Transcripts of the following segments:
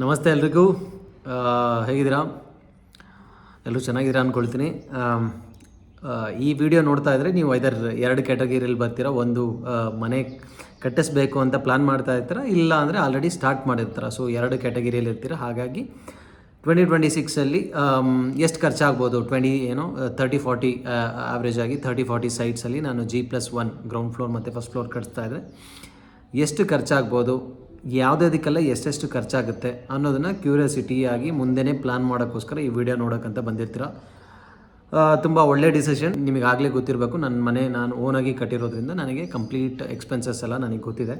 ನಮಸ್ತೆ ಎಲ್ರಿಗೂ. ಹೇಗಿದ್ದೀರಾ? ಎಲ್ಲರೂ ಚೆನ್ನಾಗಿದ್ದೀರಾ ಅಂದ್ಕೊಳ್ತೀನಿ. ಈ ವಿಡಿಯೋ ನೋಡ್ತಾ ಇದ್ದರೆ ನೀವು ಎರಡು ಕ್ಯಾಟಗರಿಯಲ್ಲಿ ಬರ್ತೀರಾ. ಒಂದು ಮನೆ ಕಟ್ಟಿಸ್ಬೇಕು ಅಂತ ಪ್ಲ್ಯಾನ್ ಮಾಡ್ತಾ ಇರ್ತೀರ, ಇಲ್ಲ ಅಂದರೆ ಆಲ್ರೆಡಿ ಸ್ಟಾರ್ಟ್ ಮಾಡಿರ್ತೀರ. ಸೊ ಎರಡು ಕ್ಯಾಟಗರಿಯಲ್ಲಿ ಇರ್ತೀರ. ಹಾಗಾಗಿ 2026ಅಲ್ಲಿ ಎಷ್ಟು ಖರ್ಚಾಗ್ಬೋದು, 30-40 ಆವ್ರೇಜ್ ಆಗಿ 30-40 ಸೈಟ್ಸಲ್ಲಿ ನಾನು G+1 ಗ್ರೌಂಡ್ ಫ್ಲೋರ್ ಮತ್ತು ಫಸ್ಟ್ ಫ್ಲೋರ್ ಕಟ್ಸ್ತಾ ಇದ್ದರೆ ಎಷ್ಟು ಖರ್ಚಾಗ್ಬೋದು, ಯಾವುದಕ್ಕೆಲ್ಲ ಎಷ್ಟೆಷ್ಟು ಖರ್ಚಾಗುತ್ತೆ ಅನ್ನೋದನ್ನು ಕ್ಯೂರಿಯಾಸಿಟಿಯಾಗಿ ಮುಂದೆನೇ ಪ್ಲ್ಯಾನ್ ಮಾಡೋಕ್ಕೋಸ್ಕರ ಈ ವಿಡಿಯೋ ನೋಡೋಕ್ಕಂತ ಬಂದಿರ್ತೀರ. ತುಂಬ ಒಳ್ಳೆ ಡಿಸಿಷನ್. ನಿಮಗಾಗಲೇ ಗೊತ್ತಿರಬೇಕು, ನನ್ನ ಮನೆ ನಾನು ಓನಾಗಿ ಕಟ್ಟಿರೋದ್ರಿಂದ ನನಗೆ ಕಂಪ್ಲೀಟ್ ಎಕ್ಸ್ಪೆನ್ಸಸ್ ಎಲ್ಲ ನನಗೆ ಗೊತ್ತಿದೆ.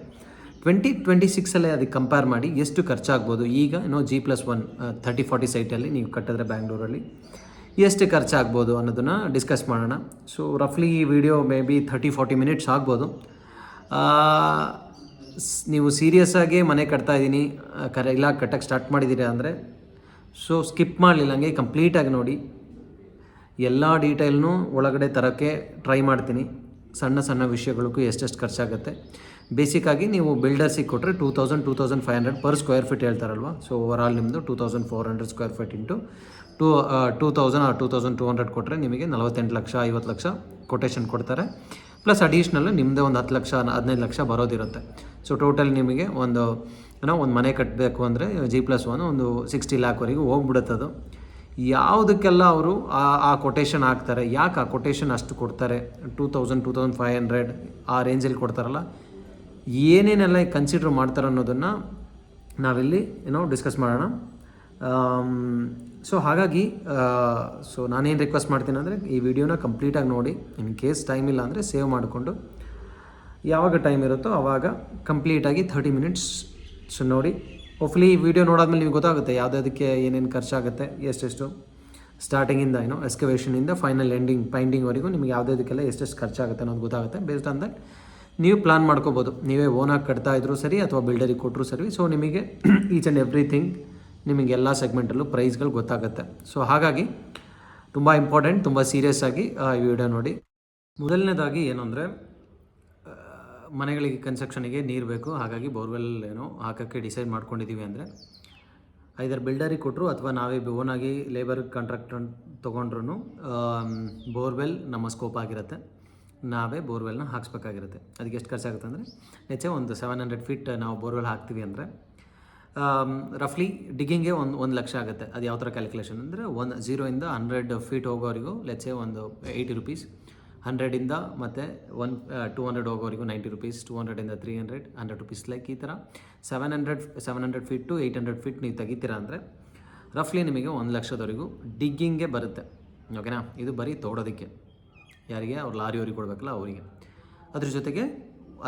2026ಅಲ್ಲೇ ಅದಕ್ಕೆ ಕಂಪೇರ್ ಮಾಡಿ ಎಷ್ಟು ಖರ್ಚಾಗ್ಬೋದು. ಈಗ G+1 30-40 ಸೈಟಲ್ಲಿ ನೀವು ಕಟ್ಟಿದ್ರೆ ಬ್ಯಾಂಗ್ಳೂರಲ್ಲಿ ಎಷ್ಟು ಖರ್ಚಾಗ್ಬೋದು ಅನ್ನೋದನ್ನು ಡಿಸ್ಕಸ್ ಮಾಡೋಣ. ಸೊ ರಫ್ಲಿ ಈ ವಿಡಿಯೋ ಮೇ ಬಿ 30-40 ಮಿನಿಟ್ಸ್ ಆಗ್ಬೋದು. ನೀವು ಸೀರಿಯಸ್ಸಾಗಿ ಮನೆ ಕಟ್ತಾ ಇದ್ದೀನಿ, ಇಲ್ಲ ಕಟ್ಟಕ್ಕೆ ಸ್ಟಾರ್ಟ್ ಮಾಡಿದ್ದೀರಾ ಅಂದರೆ ಸೊ ಸ್ಕಿಪ್ ಮಾಡಲಿಲ್ಲ, ಹಂಗೆ ಕಂಪ್ಲೀಟಾಗಿ ನೋಡಿ. ಎಲ್ಲ ಡೀಟೇಲ್ನೂ ಒಳಗಡೆ ತರೋಕ್ಕೆ ಟ್ರೈ ಮಾಡ್ತೀನಿ. ಸಣ್ಣ ಸಣ್ಣ ವಿಷಯಗಳಿಗೂ ಎಷ್ಟೆಷ್ಟು ಖರ್ಚಾಗುತ್ತೆ. ಬೇಸಿಕ್ಕಾಗಿ ನೀವು ಬಿಲ್ಡರ್ಸಿಗೆ ಕೊಟ್ಟರೆ 2,000-2,500 ಪರ್ ಸ್ಕ್ವೇರ್ ಫೀಟ್ ಹೇಳ್ತಾರಲ್ವ. ಸೊ ಓವರಾಲ್ ನಿಮ್ಮದು 2,400 ಸ್ಕ್ವೇರ್ ಫೀಟ್ ಇಂಟು 2,000 or 2,200 ಕೊಟ್ಟರೆ ನಿಮಗೆ 48 ಲಕ್ಷ 50 ಲಕ್ಷ ಕೊಟೇಶನ್ ಕೊಡ್ತಾರೆ. ಪ್ಲಸ್ ಅಡಿಷ್ನಲ್ ನಿಮ್ಮದೇ ಒಂದು 10 ಲಕ್ಷ 15 ಲಕ್ಷ ಬರೋದಿರುತ್ತೆ. ಸೊ ಟೋಟಲ್ ನಿಮಗೆ ಒಂದು ಮನೆ ಕಟ್ಟಬೇಕು ಅಂದರೆ G+1 ಒಂದು 60 ಲ್ಯಾಕ್ವರೆಗೂ ಹೋಗ್ಬಿಡುತ್ತದು. ಯಾವುದಕ್ಕೆಲ್ಲ ಅವರು ಆ ಕೊಟೇಶನ್ ಹಾಕ್ತಾರೆ, ಯಾಕೆ ಆ ಕೊಟೇಶನ್ ಅಷ್ಟು ಕೊಡ್ತಾರೆ, 2,000-2,500 ಆ ರೇಂಜಲ್ಲಿ ಕೊಡ್ತಾರಲ್ಲ, ಏನೇನೆಲ್ಲ ಕನ್ಸಿಡರ್ ಮಾಡ್ತಾರೆ ಅನ್ನೋದನ್ನು ನಾವಿಲ್ಲಿ ಡಿಸ್ಕಸ್ ಮಾಡೋಣ. ಸೊ ಹಾಗಾಗಿ ನಾನೇನು ರಿಕ್ವೆಸ್ಟ್ ಮಾಡ್ತೀನಿ ಅಂದರೆ ಈ ವಿಡಿಯೋನ ಕಂಪ್ಲೀಟಾಗಿ ನೋಡಿ. ಇನ್ ಕೇಸ್ ಟೈಮ್ ಇಲ್ಲ ಅಂದರೆ ಸೇವ್ ಮಾಡಿಕೊಂಡು ಯಾವಾಗ ಟೈಮ್ ಇರುತ್ತೋ ಆವಾಗ ಕಂಪ್ಲೀಟಾಗಿ 30 ಮಿನಿಟ್ಸ್ ನೋಡಿ. ಹೋಪ್ಫುಲಿ ಈ ವಿಡಿಯೋ ನೋಡಾದ್ಮೇಲೆ ನಿಮಗೆ ಗೊತ್ತಾಗುತ್ತೆ ಯಾವುದಕ್ಕೆ ಏನೇನು ಖರ್ಚಾಗುತ್ತೆ, ಎಷ್ಟೆಷ್ಟು ಸ್ಟಾರ್ಟಿಂಗಿಂದ ಎಕ್ಸ್ಕವೇಷನಿಂದ ಫೈನಲ್ ಪೈಂಟಿಂಗ್ವರೆಗೂ ನಿಮಗೆ ಯಾವುದಕ್ಕೆಲ್ಲ ಎಷ್ಟೆಷ್ಟು ಖರ್ಚಾಗುತ್ತೆ ಅನ್ನೋದು ಗೊತ್ತಾಗುತ್ತೆ. ಬೇಸ್ಡ್ ಆನ್ ದಟ್ ನೀವು ಪ್ಲ್ಯಾನ್ ಮಾಡ್ಕೋಬೋದು. ನೀವೇ ಓನಾಗಿ ಕಟ್ತಾ ಇದ್ರೂ ಸರಿ ಅಥವಾ ಬಿಲ್ಡರಿಗೆ ಕೊಟ್ಟರು ಸರಿ. ಸೊ ನಿಮಗೆ ಈಚ್ ಆ್ಯಂಡ್ ಎವ್ರಿಥಿಂಗ್ ನಿಮಗೆ ಎಲ್ಲ ಸೆಗ್ಮೆಂಟಲ್ಲೂ ಪ್ರೈಸ್ಗಳು ಗೊತ್ತಾಗುತ್ತೆ. ಸೊ ಹಾಗಾಗಿ ತುಂಬ ಇಂಪಾರ್ಟೆಂಟ್, ತುಂಬ ಸೀರಿಯಸ್ ಆಗಿ ಈ ವಿಡಿಯೋ ನೋಡಿ. ಮೊದಲನೇದಾಗಿ ಏನು ಅಂದರೆ ಮನೆಗಳಿಗೆ ಕನ್ಸ್ಟ್ರಕ್ಷನಿಗೆ ನೀರು ಬೇಕು. ಹಾಗಾಗಿ ಬೋರ್ವೆಲ್ ಹಾಕೋಕ್ಕೆ ಡಿಸೈಡ್ ಮಾಡ್ಕೊಂಡಿದ್ದೀವಿ ಅಂದರೆ ಐದರ್ ಬಿಲ್ಡರಿಗೆ ಕೊಟ್ಟರು ಅಥವಾ ನಾವೇ ಓನಾಗಿ ಲೇಬರ್ ಕಾಂಟ್ರಾಕ್ಟ್ ತೊಗೊಂಡ್ರು ಬೋರ್ವೆಲ್ ನಮ್ಮ ಸ್ಕೋಪ್ ಆಗಿರುತ್ತೆ. ನಾವೇ ಬೋರ್ವೆಲ್ನ ಹಾಕ್ಸ್ಬೇಕಾಗಿರುತ್ತೆ. ಅದಕ್ಕೆ ಎಷ್ಟು ಖರ್ಚಾಗುತ್ತೆ ಅಂದರೆ ಹೆಚ್ಚೆ ಒಂದು 700 ಫೀಟ್ ನಾವು ಬೋರ್ವೆಲ್ ಹಾಕ್ತೀವಿ ಅಂದರೆ ರಫ್ಲಿ ಡಿಗ್ಗಿಂಗೆ ಒಂದು ಲಕ್ಷ ಆಗುತ್ತೆ. ಅದು ಯಾವ ಥರ ಕ್ಯಾಲ್ಕುಲೇಷನ್ ಅಂದರೆ 0 ಇಂದ 100 ಫೀಟ್ ಹೋಗೋವರೆಗೂ ಲೆಚ್ಚೆ ಒಂದು 80 ರುಪೀಸ್, 100ಇಂದ ಮತ್ತು 200 ಹೋಗೋವರೆಗೂ 90 ರುಪೀಸ್, 200ಇಂದ 300, 100 ರುಪೀಸ್. ಲೈಕ್ ಈ ಥರ 700 ಫೀಟ್ ಟು 800 ಫೀಟ್ ನೀವು ತೆಗಿತೀರಾ ಅಂದರೆ ರಫ್ಲಿ ನಿಮಗೆ 1 ಲಕ್ಷದವರೆಗೂ ಡಿಗ್ಗಿಂಗೆ ಬರುತ್ತೆ. ಓಕೆನಾ? ಇದು ಬರೀ ತೋಡೋದಕ್ಕೆ, ಯಾರಿಗೆ ಅವ್ರು ಲಾರಿಯವ್ರಿಗೆ ಕೊಡಬೇಕಲ್ಲ ಅವರಿಗೆ. ಅದ್ರ ಜೊತೆಗೆ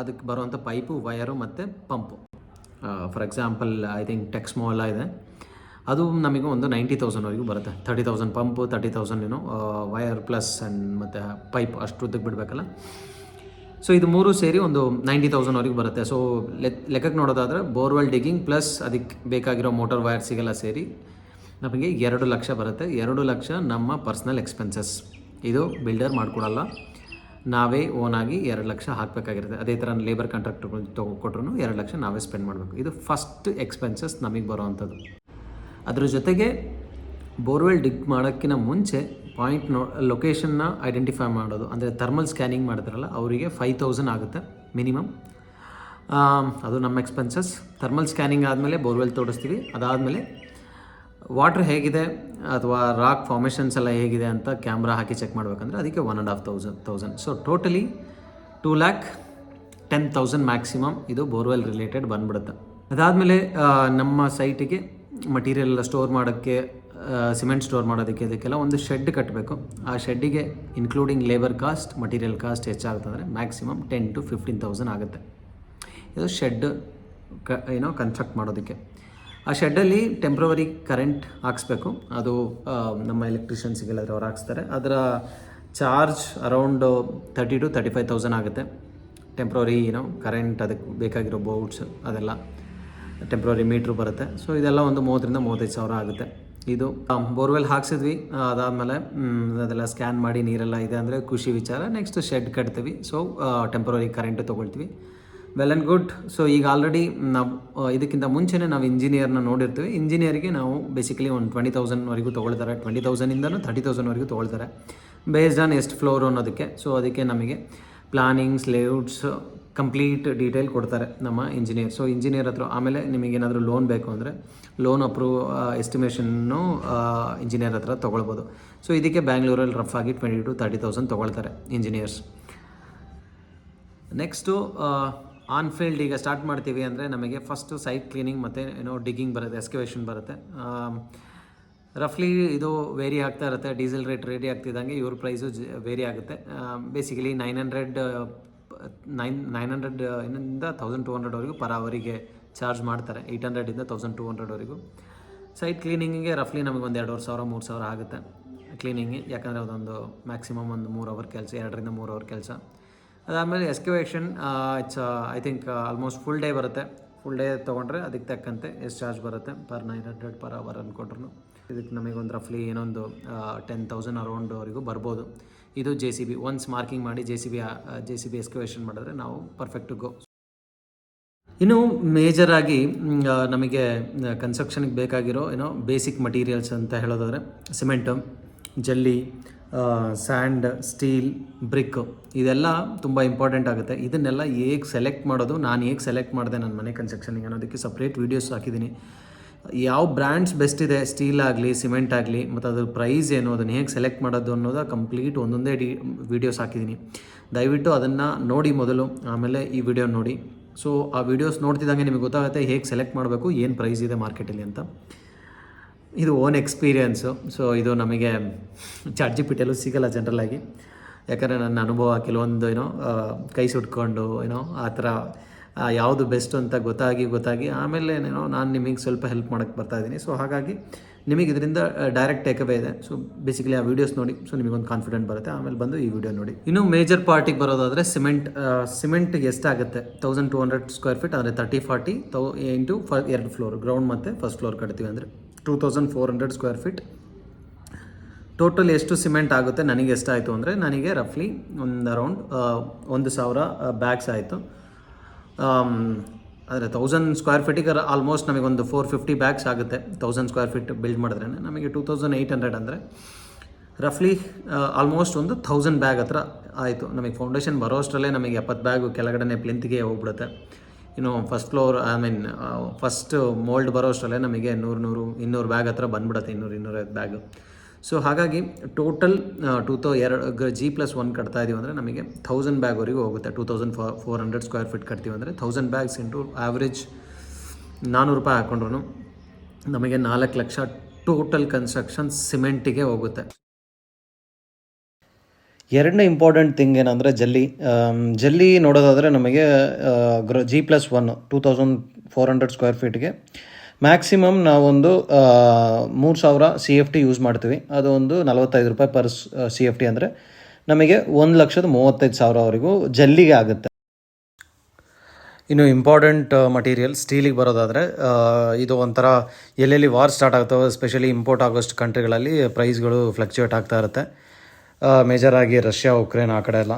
ಅದಕ್ಕೆ ಬರುವಂಥ ಪೈಪು, ವಯರು ಮತ್ತು pump. For example I think Texmo ಎಲ್ಲ ಇದೆ, ಅದು ನಮಗೆ ಒಂದು 90,000ವರೆಗೂ ಬರುತ್ತೆ. 30,000 ಪಂಪು, 30,000 ವಯರ್ ಪ್ಲಸ್ ಆ್ಯಂಡ್ ಮತ್ತು ಪೈಪ್ ಅಷ್ಟುದ್ದಕ್ಕೆ ಬಿಡಬೇಕಲ್ಲ. ಸೊ ಇದು ಮೂರು ಸೇರಿ ಒಂದು 90,000ವರೆಗೂ ಬರುತ್ತೆ. ಸೊ ಲೆಕ್ಕಕ್ಕೆ ನೋಡೋದಾದರೆ ಬೋರ್ವೆಲ್ ಡಿಗ್ಗಿಂಗ್ ಪ್ಲಸ್ ಅದಕ್ಕೆ ಬೇಕಾಗಿರೋ ಮೋಟರ್ ವೈರ್ಸಿಗೆಲ್ಲ ಸೇರಿ ನಮಗೆ 2 ಲಕ್ಷ ಬರುತ್ತೆ. 2 ಲಕ್ಷ ನಮ್ಮ ಪರ್ಸ್ನಲ್ ಎಕ್ಸ್ಪೆನ್ಸಸ್. ಇದು ಬಿಲ್ಡರ್ ಮಾಡಿಕೊಡಲ್ಲ, ನಾವೇ ಓನಾಗಿ 2 ಲಕ್ಷ ಹಾಕಬೇಕಾಗಿರುತ್ತೆ. ಅದೇ ಥರ ಲೇಬರ್ ಕಾಂಟ್ರಾಕ್ಟ್ಗಳು ಕೊಟ್ಟರು 2 ಲಕ್ಷ ನಾವೇ ಸ್ಪೆಂಡ್ ಮಾಡಬೇಕು. ಇದು ಫಸ್ಟ್ ಎಕ್ಸ್ಪೆನ್ಸಸ್ ನಮಗೆ ಬರೋವಂಥದ್ದು. ಅದ್ರ ಜೊತೆಗೆ ಬೋರ್ವೆಲ್ ಡಿಗ್ ಮಾಡೋಕ್ಕಿಂತ ಮುಂಚೆ ಲೊಕೇಶನ್ನ ಐಡೆಂಟಿಫೈ ಮಾಡೋದು, ಅಂದರೆ ಥರ್ಮಲ್ ಸ್ಕ್ಯಾನಿಂಗ್ ಮಾಡ್ತಾರಲ್ಲ ಅವರಿಗೆ 5,000 ಆಗುತ್ತೆ ಮಿನಿಮಮ್. ಅದು ನಮ್ಮ ಎಕ್ಸ್ಪೆನ್ಸಸ್. ಥರ್ಮಲ್ ಸ್ಕ್ಯಾನಿಂಗ್ ಆದಮೇಲೆ ಬೋರ್ವೆಲ್ ತೋರಿಸ್ತೀವಿ. ಅದಾದಮೇಲೆ ವಾಟ್ರ್ ಹೇಗಿದೆ ಅಥವಾ ರಾಕ್ ಫಾರ್ಮೇಷನ್ಸ್ ಎಲ್ಲ ಹೇಗಿದೆ ಅಂತ ಕ್ಯಾಮ್ರಾ ಹಾಕಿ ಚೆಕ್ ಮಾಡಬೇಕಂದ್ರೆ ಅದಕ್ಕೆ 1,500. ಸೊ ಟೋಟಲಿ 2,10,000 ಮ್ಯಾಕ್ಸಿಮಮ್ ಇದು ಬೋರ್ವೆಲ್ ರಿಲೇಟೆಡ್ ಬಂದ್ಬಿಡುತ್ತೆ. ಅದಾದಮೇಲೆ ನಮ್ಮ ಸೈಟಿಗೆ ಮಟೀರಿಯಲ್ ಸ್ಟೋರ್ ಮಾಡೋಕ್ಕೆ, ಸಿಮೆಂಟ್ ಸ್ಟೋರ್ ಮಾಡೋದಕ್ಕೆ ಇದಕ್ಕೆಲ್ಲ ಒಂದು ಶೆಡ್ ಕಟ್ಟಬೇಕು. ಆ ಶೆಡ್ಡಿಗೆ including labour cost, material cost ಹೆಚ್ಚಾಗುತ್ತೆ ಅಂದರೆ ಮ್ಯಾಕ್ಸಿಮಮ್ 10,000-15,000 ಆಗುತ್ತೆ. ಇದು ಶೆಡ್ ಕನ್ಸ್ಟ್ರಕ್ಟ್ ಮಾಡೋದಕ್ಕೆ. ಆ ಶೆಡ್ಡಲ್ಲಿ ಟೆಂಪ್ರವರಿ ಕರೆಂಟ್ ಹಾಕ್ಸ್ಬೇಕು. ಅದು ನಮ್ಮ ಎಲೆಕ್ಟ್ರಿಷಿಯನ್ಸಿಗೆಲ್ಲಾದರೂ ಅವ್ರು ಹಾಕ್ಸ್ತಾರೆ. ಅದರ ಚಾರ್ಜ್ ಅರೌಂಡ್ 30,000-35,000 ಆಗುತ್ತೆ. ಟೆಂಪ್ರವರಿ ಕರೆಂಟ್, ಅದಕ್ಕೆ ಬೇಕಾಗಿರೋ ಬೋರ್ಡ್ಸ್ ಅದೆಲ್ಲ ಟೆಂಪ್ರವರಿ ಮೀಟ್ರು ಬರುತ್ತೆ. ಸೊ ಇದೆಲ್ಲ ಒಂದು 30,000-35,000 ಆಗುತ್ತೆ. ಇದು ಬೋರ್ವೆಲ್ ಹಾಕ್ಸಿದ್ವಿ, ಅದಾದಮೇಲೆ ಅದೆಲ್ಲ ಸ್ಕ್ಯಾನ್ ಮಾಡಿ ನೀರೆಲ್ಲ ಇದೆ ಅಂದರೆ ಖುಷಿ ವಿಚಾರ. ನೆಕ್ಸ್ಟ್ ಶೆಡ್ ಕಟ್ತೀವಿ. ಸೊ ಟೆಂಪ್ರವರಿ ಕರೆಂಟು ತೊಗೊಳ್ತೀವಿ. Well and good. ಸೊ ಈಗ ಆಲ್ರೆಡಿ ನಾವು ಇದಕ್ಕಿಂತ ಮುಂಚೆನೇ ನಾವು ಇಂಜಿನಿಯರ್ನ ನೋಡಿರ್ತೀವಿ. ಇಂಜಿನಿಯರಿಗೆ ನಾವು ಬೇಸಿಕಲಿ ಒಂದು 20,000ವರೆಗೂ ತೊಗೊಳ್ತಾರೆ, 20,000ಇಂದನೂ 30,000ವರೆಗೂ ತೊಗೊಳ್ತಾರೆ ಬೇಸ್ಡ್ ಆನ್ ಎಷ್ಟು ಫ್ಲೋರು ಅನ್ನೋದಕ್ಕೆ. ಸೊ ಅದಕ್ಕೆ ನಮಗೆ ಪ್ಲಾನಿಂಗ್ಸ್, ಲೇಔಟ್ಸ್ ಕಂಪ್ಲೀಟ್ ಡೀಟೇಲ್ ಕೊಡ್ತಾರೆ ನಮ್ಮ ಇಂಜಿನಿಯರ್. ಸೊ ಇಂಜಿನಿಯರ್ ಹತ್ರ ಆಮೇಲೆ ನಿಮಗೇನಾದರೂ ಲೋನ್ ಬೇಕು ಅಂದರೆ ಲೋನ್ ಎಸ್ಟಿಮೇಷನ್ನು ಇಂಜಿನಿಯರ್ ಹತ್ರ ತೊಗೊಳ್ಬೋದು. ಸೊ ಇದಕ್ಕೆ ಬ್ಯಾಂಗ್ಳೂರಲ್ಲಿ ರಫ್ ಆಗಿ 20,000 to 30,000 ತೊಗೊಳ್ತಾರೆ ಇಂಜಿನಿಯರ್ಸ್. ನೆಕ್ಸ್ಟು ಆನ್ ಫೀಲ್ಡ್ ಈಗ ಸ್ಟಾರ್ಟ್ ಮಾಡ್ತೀವಿ ಅಂದರೆ ನಮಗೆ ಫಸ್ಟು ಸೈಟ್ ಕ್ಲೀನಿಂಗ್ ಮತ್ತು ಡಿಗ್ಗಿಂಗ್ ಬರುತ್ತೆ, ಎಕ್ಸ್ಕವೇಷನ್ ಬರುತ್ತೆ. ರಫ್ಲಿ ಇದು ವೇರಿ ಆಗ್ತಾ ಇರುತ್ತೆ. ಡೀಸೆಲ್ ರೇಟ್ ರೇಡಿ ಆಗ್ತಿದ್ದಂಗೆ ಇವ್ರ ಪ್ರೈಸು ವೇರಿ ಆಗುತ್ತೆ. ಬೇಸಿಕಲಿ 900 ಇಂದ 1,200ವರೆಗೂ ಪರ್ ಅವರಿಗೆ ಚಾರ್ಜ್ ಮಾಡ್ತಾರೆ. 800ಇಂದ 1,200ವರೆಗೂ. ಸೈಟ್ ಕ್ಲೀನಿಂಗಿಗೆ ರಫ್ಲಿ ನಮಗೆ ಒಂದು 2,500 3,000 ಆಗುತ್ತೆ ಕ್ಲೀನಿಂಗ್ಗೆ. ಯಾಕಂದರೆ ಅದೊಂದು ಮ್ಯಾಕ್ಸಿಮಮ್ ಒಂದು 3 ಅವರ್ ಕೆಲಸ, 2ರಿಂದ 3 ಅವರ್ ಕೆಲಸ. ಅದಾದಮೇಲೆ excavation it's I think almost full day ಬರುತ್ತೆ. ಫುಲ್ ಡೇ ತೊಗೊಂಡ್ರೆ ಅದಕ್ಕೆ ತಕ್ಕಂತೆ ಎಷ್ಟು ಚಾರ್ಜ್ ಬರುತ್ತೆ ಪರ್ 900 ಪರ್ ಅವರ್ ಅಂದ್ಕೊಂಡ್ರು ಇದಕ್ಕೆ ನಮಗೊಂದು ರಫ್ಲಿ ಏನೊಂದು 10,000 ಅರೌಂಡ್ವರೆಗೂ ಬರ್ಬೋದು. ಇದು JCB ಒನ್ಸ್ ಮಾರ್ಕಿಂಗ್ ಮಾಡಿ JCB ಎಕ್ಸ್ಕವೇಷನ್ ಮಾಡಿದ್ರೆ ನಾವು ಪರ್ಫೆಕ್ಟ್ ಗೋ. ಇನ್ನು ಮೇಜರಾಗಿ ನಮಗೆ ಕನ್ಸ್ಟ್ರಕ್ಷನ್ಗೆ ಬೇಕಾಗಿರೋ ಬೇಸಿಕ್ ಮಟೀರಿಯಲ್ಸ್ ಅಂತ ಹೇಳೋದಾದರೆ ಸಿಮೆಂಟು, ಜಲ್ಲಿ, ಸ್ಯಾಂಡ್, ಸ್ಟೀಲ್, ಬ್ರಿಕ್ ಇದೆಲ್ಲ ತುಂಬ ಇಂಪಾರ್ಟೆಂಟ್ ಆಗುತ್ತೆ. ಇದನ್ನೆಲ್ಲ ಹೇಗೆ ಸೆಲೆಕ್ಟ್ ಮಾಡೋದು, ನಾನು ಹೇಗೆ ಸೆಲೆಕ್ಟ್ ಮಾಡಿದೆ ನನ್ನ ಮನೆ ಕನ್ಸ್ಟ್ರಕ್ಷನಿಗೆ ಅನ್ನೋದಕ್ಕೆ ಸಪ್ರೇಟ್ ವೀಡಿಯೋಸ್ ಹಾಕಿದ್ದೀನಿ. ಯಾವ ಬ್ರ್ಯಾಂಡ್ಸ್ ಬೆಸ್ಟ್ ಇದೆ, ಸ್ಟೀಲ್ ಆಗಲಿ ಸಿಮೆಂಟ್ ಆಗಲಿ, ಮತ್ತು ಅದ್ರ ಪ್ರೈಸ್ ಏನು, ಅದನ್ನು ಹೇಗೆ ಸೆಲೆಕ್ಟ್ ಮಾಡೋದು ಅನ್ನೋದು ಕಂಪ್ಲೀಟ್ ಒಂದೊಂದೇ ವೀಡಿಯೋಸ್ ಹಾಕಿದ್ದೀನಿ. ದಯವಿಟ್ಟು ಅದನ್ನು ನೋಡಿ ಮೊದಲು, ಆಮೇಲೆ ಈ ವಿಡಿಯೋ ನೋಡಿ. ಸೊ ಆ ವಿಡಿಯೋಸ್ ನೋಡ್ತಿದ್ದಂಗೆ ನಿಮಗೆ ಗೊತ್ತಾಗುತ್ತೆ ಹೇಗೆ ಸೆಲೆಕ್ಟ್ ಮಾಡಬೇಕು, ಏನು ಪ್ರೈಸ್ ಇದೆ ಮಾರ್ಕೆಟಲ್ಲಿ ಅಂತ. ಇದು ಓನ್ ಎಕ್ಸ್ಪೀರಿಯೆನ್ಸು. ಸೊ ಇದು ನಮಗೆ ChatGPTಯಲ್ಲೂ ಸಿಗೋಲ್ಲ ಜನರಲಾಗಿ. ಯಾಕಂದರೆ ನನ್ನ ಅನುಭವ ಕೆಲವೊಂದು ಕೈ ಸುಟ್ಕೊಂಡು ಆ ಥರ ಯಾವುದು ಬೆಸ್ಟ್ ಅಂತ ಗೊತ್ತಾಗಿ ಆಮೇಲೆ ನಾನು ನಿಮಗೆ ಸ್ವಲ್ಪ ಹೆಲ್ಪ್ ಮಾಡೋಕ್ಕೆ ಬರ್ತಾಯಿದ್ದೀನಿ. ಸೊ ಹಾಗಾಗಿ ನಿಮಗೆ ಇದರಿಂದ ಡೈರೆಕ್ಟ್ ಟೇಕ್ಅವೇ ಇದೆ. ಸೊ ಬೇಸಿಕಲಿ ಆ ವೀಡಿಯೋಸ್ ನೋಡಿ, ಸೊ ನಿಮಗೊಂದು ಕಾನ್ಫಿಡೆಂಟ್ ಬರುತ್ತೆ. ಆಮೇಲೆ ಬಂದು ಈ ವಿಡಿಯೋ ನೋಡಿ. ಇನ್ನು ಮೇಜರ್ ಪಾರ್ಟಿಗೆ ಬರೋದಾದರೆ ಸಿಮೆಂಟ್ಗೆ ಎಷ್ಟಾಗುತ್ತೆ, 1,200 ಸ್ಕ್ವೇರ್ ಫೀಟ್ ಅಂದರೆ 30-40 ಇಂಟು 2 ಫ್ಲೋರ್, ಗ್ರೌಂಡ್ ಮತ್ತು ಫಸ್ಟ್ ಫ್ಲೋರ್ ಕಟ್ತೀವಿ ಅಂದರೆ 2,400 ಸ್ಕ್ವೇರ್ ಫೀಟ್. ಟೋಟಲ್ ಎಷ್ಟು ಸಿಮೆಂಟ್ ಆಗುತ್ತೆ, ನನಗೆ ಎಷ್ಟಾಯಿತು ಅಂದರೆ ನನಗೆ ರಫ್ಲಿ ಒಂದು ಅರೌಂಡ್ 1,000 ಬ್ಯಾಗ್ಸ್ ಆಯಿತು. ಅಂದರೆ 1,000 ಸ್ಕ್ವೇರ್ ಫೀಟಿಗೆ ಆಲ್ಮೋಸ್ಟ್ ನಮಗೊಂದು 450 ಬ್ಯಾಗ್ಸ್ ಆಗುತ್ತೆ. 1,000 ಸ್ಕ್ವೇರ್ ಫೀಟ್ ಬಿಲ್ಡ್ ಮಾಡಿದ್ರೆ ನಮಗೆ 2,800 ಅಂದರೆ ರಫ್ಲಿ ಆಲ್ಮೋಸ್ಟ್ ಒಂದು 1,000 ಬ್ಯಾಗ್ ಹತ್ರ ಆಯಿತು. ನಮಗೆ ಫೌಂಡೇಶನ್ ಬರೋ ಅಷ್ಟರಲ್ಲೇ ನಮಗೆ 70 ಬ್ಯಾಗು ಕೆಳಗಡೆ ಪ್ಲಿಂತ್ಗೆ ಹೋಗ್ಬಿಡುತ್ತೆ. ಫಸ್ಟ್ ಫ್ಲೋರ್ ಫಸ್ಟ್ ಮೋಲ್ಡ್ ಬರೋ ಅಷ್ಟರಲ್ಲೇ ನಮಗೆ 100-200 ಬ್ಯಾಗ್ ಹತ್ರ ಬಂದ್ಬಿಡುತ್ತೆ, 200-250 ಬ್ಯಾಗು. ಸೊ ಹಾಗಾಗಿ ಟೋಟಲ್ 2 G+1 ಕಟ್ತಾ ಇದ್ದೀವಿ ಅಂದರೆ ನಮಗೆ 1,000 ಬ್ಯಾಗ್ವರೆಗೂ ಹೋಗುತ್ತೆ. 2,400 ಸ್ಕ್ವೇರ್ ಫೀಟ್ ಕಟ್ತೀವಿ ಅಂದರೆ 1,000 ಬ್ಯಾಗ್ಸ್ ಇಂಟು ಆವ್ರೇಜ್ 400 ರೂಪಾಯಿ ಹಾಕ್ಕೊಂಡ್ರು ನಮಗೆ 4 ಲಕ್ಷ ಟೋಟಲ್ ಕನ್ಸ್ಟ್ರಕ್ಷನ್ ಸಿಮೆಂಟಿಗೆ ಹೋಗುತ್ತೆ. ಎರಡನೇ ಇಂಪಾರ್ಟೆಂಟ್ ಥಿಂಗ್ ಏನಂದರೆ ಜಲ್ಲಿ ನೋಡೋದಾದರೆ ನಮಗೆ G+1 2,400 ಸ್ಕ್ವೇರ್ ಫೀಟ್ಗೆ ಮ್ಯಾಕ್ಸಿಮಮ್ ನಾವೊಂದು 3,000 CFT ಯೂಸ್ ಮಾಡ್ತೀವಿ. ಅದು ಒಂದು 45 ರೂಪಾಯಿ ಪರ್ CFT ಅಂದರೆ ನಮಗೆ 1,35,000ವರೆಗೂ ಜಲ್ಲಿಗೆ ಆಗುತ್ತೆ. ಇನ್ನು ಇಂಪಾರ್ಟೆಂಟ್ ಮಟೀರಿಯಲ್ ಸ್ಟೀಲಿಗೆ ಬರೋದಾದರೆ ಇದು ಒಂಥರ ಎಲ್ಲೆಲ್ಲಿ ವಾರ್ ಸ್ಟಾರ್ಟ್ ಆಗ್ತವೆ, ಸ್ಪೆಷಲಿ ಇಂಪೋರ್ಟ್ ಆಗೋಷ್ಟು ಕಂಟ್ರಿಗಳಲ್ಲಿ ಪ್ರೈಸ್ಗಳು ಫ್ಲಕ್ಚುಯೇಟ್ ಆಗ್ತಾ ಇರುತ್ತೆ. ಮೇಜರಾಗಿ ರಷ್ಯಾ, ಉಕ್ರೇನ್ ಆ ಕಡೆ ಎಲ್ಲ.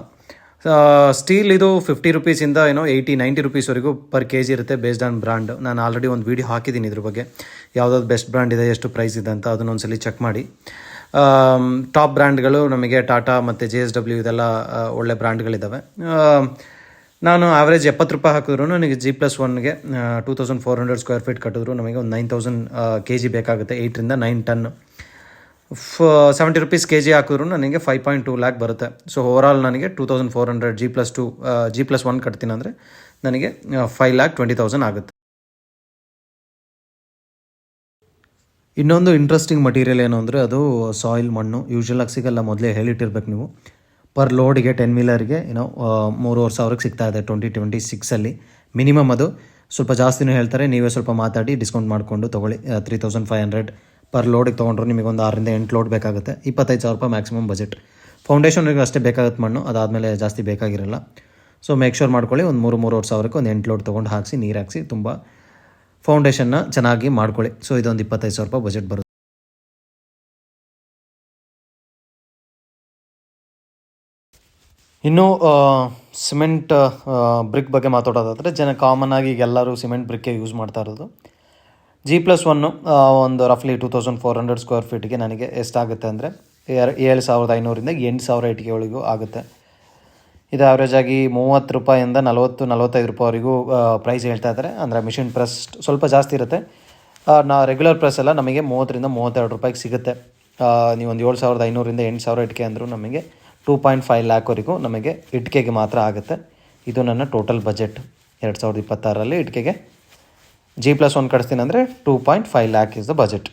ಸ್ಟೀಲ್ ಇದು 50 ರೂಪೀಸಿಂದ 80-90 ರೂಪೀಸ್ವರೆಗೂ ಪರ್ KG ಇರುತ್ತೆ ಬೇಸ್ಡ್ ಆನ್ ಬ್ರ್ಯಾಂಡ್. ನಾನು ಆಲ್ರೆಡಿ ಒಂದು ವೀಡಿಯೋ ಹಾಕಿದ್ದೀನಿ ಇದ್ರ ಬಗ್ಗೆ, ಯಾವುದಾದ್ರು ಬೆಸ್ಟ್ ಬ್ರ್ಯಾಂಡ್ ಇದೆ, ಎಷ್ಟು ಪ್ರೈಸ್ ಇದೆ ಅಂತ ಅದನ್ನೊಂದ್ಸಲಿ ಚೆಕ್ ಮಾಡಿ. ಟಾಪ್ ಬ್ರ್ಯಾಂಡ್ಗಳು ನಮಗೆ ಟಾಟಾ ಮತ್ತು JSW ಇದೆಲ್ಲ ಒಳ್ಳೆ ಬ್ರ್ಯಾಂಡ್ಗಳಿದ್ದಾವೆ. ನಾನು ಆವ್ರೇಜ್ 70 ರೂಪಾಯಿ ಹಾಕಿದ್ರು ನನಗೆ G+1ಗೆ 2,400 ಸ್ಕ್ವೇರ್ ಫೀಟ್ ಕಟ್ಟಿದ್ರು ನಮಗೆ ಒಂದು 9,000 kg ಬೇಕಾಗುತ್ತೆ. 8ರಿಂದ 9 ಟನ್. 70 ರೂಪೀಸ್ KG ಹಾಕಿದ್ರು ನನಗೆ 5.2 ಲ್ಯಾಕ್ ಬರುತ್ತೆ. ಸೊ ಓವರಾಲ್ ನನಗೆ 2,400 G+1 ಕಟ್ತೀನಿ ಅಂದರೆ ನನಗೆ 5,20,000 ಆಗುತ್ತೆ. ಇನ್ನೊಂದು ಇಂಟ್ರೆಸ್ಟಿಂಗ್ ಮಟೀರಿಯಲ್ ಏನು ಅಂದರೆ ಅದು ಸಾಯಿಲ್, ಮಣ್ಣು. ಯೂಶ್ವಲಾಗಿ ಸಿಗಲ್ಲ, ಮೊದಲೇ ಹೇಳಿಟ್ಟಿರ್ಬೇಕು ನೀವು. ಪರ್ ಲೋಡಿಗೆ 10 ಮೀಲರ್ಗೆ 3,500 ಸಿಗ್ತಾ ಇದೆ 2026ಅಲ್ಲಿ ಮಿನಿಮಮ್. ಅದು ಸ್ವಲ್ಪ ಜಾಸ್ತಿನೂ ಹೇಳ್ತಾರೆ, ನೀವೇ ಸ್ವಲ್ಪ ಮಾತಾಡಿ ಡಿಸ್ಕೌಂಟ್ ಮಾಡಿಕೊಂಡು ತೊಗೊಳ್ಳಿ. 3,500 ಪರ್ ಲೋಡಿಗೆ ತೊಗೊಂಡ್ರು ನಿಮಗೊಂದು 6ರಿಂದ 8 ಲೋಡ್ ಬೇಕಾಗುತ್ತೆ. 25,000 ರೂಪಾಯಿ ಮ್ಯಾಕ್ಸಿಮಮ್ ಬಜೆಟ್. ಫೌಂಡೇಶನ್ಗೆ ಅಷ್ಟೇ ಬೇಕಾಗುತ್ತೆ ಮಣ್ಣು, ಅದಾದಮೇಲೆ ಜಾಸ್ತಿ ಬೇಕಾಗಿರಲ್ಲ. ಸೊ ಮೇಕ್ ಶೋರ್ ಮಾಡ್ಕೊಳ್ಳಿ, ಒಂದು 3,500 ಒಂದು 8 ಲೋಡ್ ತೊಗೊಂಡು ಹಾಕಿಸಿ, ನೀರು ಹಾಕಿಸಿ ತುಂಬ ಫೌಂಡೇಶನ್ನ ಚೆನ್ನಾಗಿ ಮಾಡ್ಕೊಳ್ಳಿ. ಸೊ ಇದೊಂದು 25,000 ರೂಪಾಯಿ ಬಜೆಟ್ ಬರುತ್ತೆ. ಇನ್ನು ಸಿಮೆಂಟ್ ಬ್ರಿಕ್ ಬಗ್ಗೆ ಮಾತಾಡೋದಾದರೆ ಕಾಮನ್ ಆಗಿ ಈಗ ಎಲ್ಲರೂ ಸಿಮೆಂಟ್ ಬ್ರಿಕ್ಕೇ ಯೂಸ್ ಮಾಡ್ತಾ ಇರೋದು. G+1 ಒಂದು ರಫ್ಲಿ 2400 ಸ್ಕ್ವೇರ್ ಫೀಟ್ಗೆ ನನಗೆ ಎಷ್ಟಾಗುತ್ತೆ ಅಂದರೆ 7,500ರಿಂದ 8,000 ಇಟ್ಟಿಗೆವರೆಗೂ ಆಗುತ್ತೆ. ಇದು ಆವ್ರೇಜ್ ಆಗಿ 30 ರೂಪಾಯಿಂದ 40-45 ರೂಪಾಯಿವರೆಗೂ ಪ್ರೈಸ್ ಹೇಳ್ತಾ ಇದ್ದಾರೆ. ಅಂದರೆ ಮಿಷಿನ್ ಪ್ರೆಸ್ ಸ್ವಲ್ಪ ಜಾಸ್ತಿ ಇರುತ್ತೆ. ರೆಗ್ಯುಲರ್ ಪ್ರೆಸ್ ಎಲ್ಲ ನಮಗೆ 30ರಿಂದ 32 ರೂಪಾಯಿಗೆ ಸಿಗುತ್ತೆ. ನೀವು ಒಂದು 7,500ರಿಂದ 8,000 ಇಟ್ಟಿಗೆ ಅಂದರೂ ನಮಗೆ 2.5 ಲ್ಯಾಕ್ವರೆಗೂ ನಮಗೆ ಇಟ್ಟಿಗೆಗೆ ಮಾತ್ರ ಆಗುತ್ತೆ. ಇದು ನನ್ನ ಟೋಟಲ್ ಬಜೆಟ್ 2026ರಲ್ಲಿ ಇಟ್ಟಿಗೆಗೆ G+1 ಕಳಿಸ್ತೀನಿ ಅಂದರೆ 2.5 ಲ್ಯಾಕ್ ಇಸ್ ದ ಬಜೆಟ್.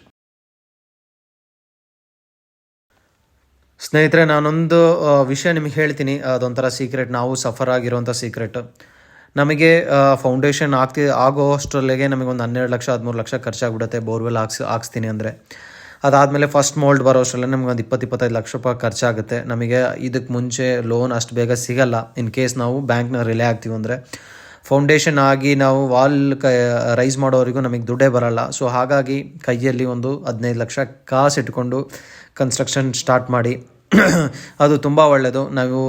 ಸ್ನೇಹಿತರೆ, ನಾನೊಂದು ವಿಷಯ ನಿಮಗೆ ಹೇಳ್ತೀನಿ, ಅದೊಂಥರ ಸೀಕ್ರೆಟ್, ನಾವು ಸಫರ್ ಆಗಿರೋಂಥ ಸೀಕ್ರೆಟ್. ನಮಗೆ ಫೌಂಡೇಶನ್ ಆಗೋ ಅಷ್ಟರಲ್ಲಿಗೆ ನಮಗೆ ಒಂದು 12 ಲಕ್ಷ 13 ಲಕ್ಷ ಖರ್ಚಾಗ್ಬಿಡುತ್ತೆ ಬೋರ್ವೆಲ್ ಹಾಕ್ಸ್ತೀನಿ ಅಂದರೆ. ಅದಾದಮೇಲೆ ಫಸ್ಟ್ ಮೋಲ್ಡ್ ಬರೋ ಅಷ್ಟರಲ್ಲೇ ನಮಗೆ ಒಂದು 20-25 ಲಕ್ಷ ರೂಪಾಯಿ ಖರ್ಚಾಗುತ್ತೆ. ನಮಗೆ ಇದಕ್ಕೆ ಮುಂಚೆ ಲೋನ್ ಅಷ್ಟು ಬೇಗ ಸಿಗಲ್ಲ. ಇನ್ ಕೇಸ್ ನಾವು ಬ್ಯಾಂಕ್ನ ರಿಲೇ ಆಗ್ತೀವಿ ಅಂದರೆ. ಫೌಂಡೇಶನ್ ಆಗಿ ನಾವು ವಾಲ್ ರೈಸ್ ಮಾಡೋವರೆಗೂ ನಮಗೆ ದುಡ್ಡೇ ಬರಲ್ಲ. ಸೊ ಹಾಗಾಗಿ ಕೈಯಲ್ಲಿ ಒಂದು 15 ಲಕ್ಷ ಕಾಸು ಇಟ್ಕೊಂಡು ಕನ್ಸ್ಟ್ರಕ್ಷನ್ ಸ್ಟಾರ್ಟ್ ಮಾಡಿ. ಅದು ತುಂಬ ಒಳ್ಳೆಯದು. ನಾವು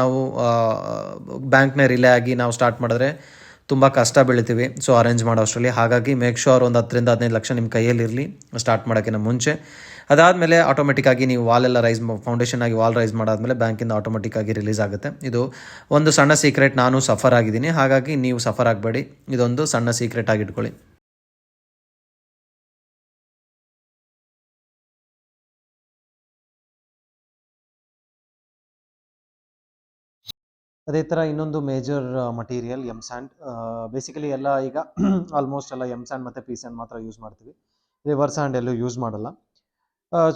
ನಾವು ಬ್ಯಾಂಕ್ನ ರಿಲೇ ಆಗಿ ನಾವು ಸ್ಟಾರ್ಟ್ ಮಾಡಿದ್ರೆ ತುಂಬ ಕಷ್ಟ ಬೀಳ್ತೀವಿ ಸೊ ಅರೇಂಜ್ ಮಾಡೋ ಅಷ್ಟರಲ್ಲಿ. ಹಾಗಾಗಿ ಮೇಕ್ ಶೋರ್ ಒಂದು 10-15 ಲಕ್ಷ ನಿಮ್ಮ ಕೈಯಲ್ಲಿರಲಿ ಸ್ಟಾರ್ಟ್ ಮಾಡೋಕ್ಕಿಂತ ಮುಂಚೆ. ಅದಾದಮೇಲೆ ಆಟೋಮೆಟಿಕ್ಕಾಗಿ ನೀವು ವಾಲೆಲ್ಲ ಫೌಂಡೇಶನ್ ಆಗಿ ವಾಲ್ ರೈಸ್ ಮಾಡಾದಮೇಲೆ ಬ್ಯಾಂಕಿಂದ ಆಟೋಮೆಟಿಕ್ಕಾಗಿ ರಿಲೀಸ್ ಆಗುತ್ತೆ. ಇದು ಒಂದು ಸಣ್ಣ ಸೀಕ್ರೆಟ್. ನಾನು ಸಫರ್ ಆಗಿದ್ದೀನಿ, ಹಾಗಾಗಿ ನೀವು ಸಫರ್ ಆಗಬೇಡಿ. ಇದೊಂದು ಸಣ್ಣ ಸೀಕ್ರೆಟ್ ಆಗಿ ಇಟ್ಕೊಳ್ಳಿ. ಅದೇ ಥರ ಇನ್ನೊಂದು ಮೇಜರ್ ಮಟೀರಿಯಲ್ ಎಮ್-ಸ್ಯಾಂಡ್. ಬೇಸಿಕಲಿ ಎಲ್ಲ ಈಗ ಆಲ್ಮೋಸ್ಟ್ ಎಲ್ಲ ಎಮ್-ಸ್ಯಾಂಡ್ ಮತ್ತು ಪಿ-ಸ್ಯಾಂಡ್ ಮಾತ್ರ ಯೂಸ್ ಮಾಡ್ತೀವಿ. ರಿವರ್ ಸ್ಯಾಂಡ್ ಎಲ್ಲೂ ಯೂಸ್ ಮಾಡಲ್ಲ.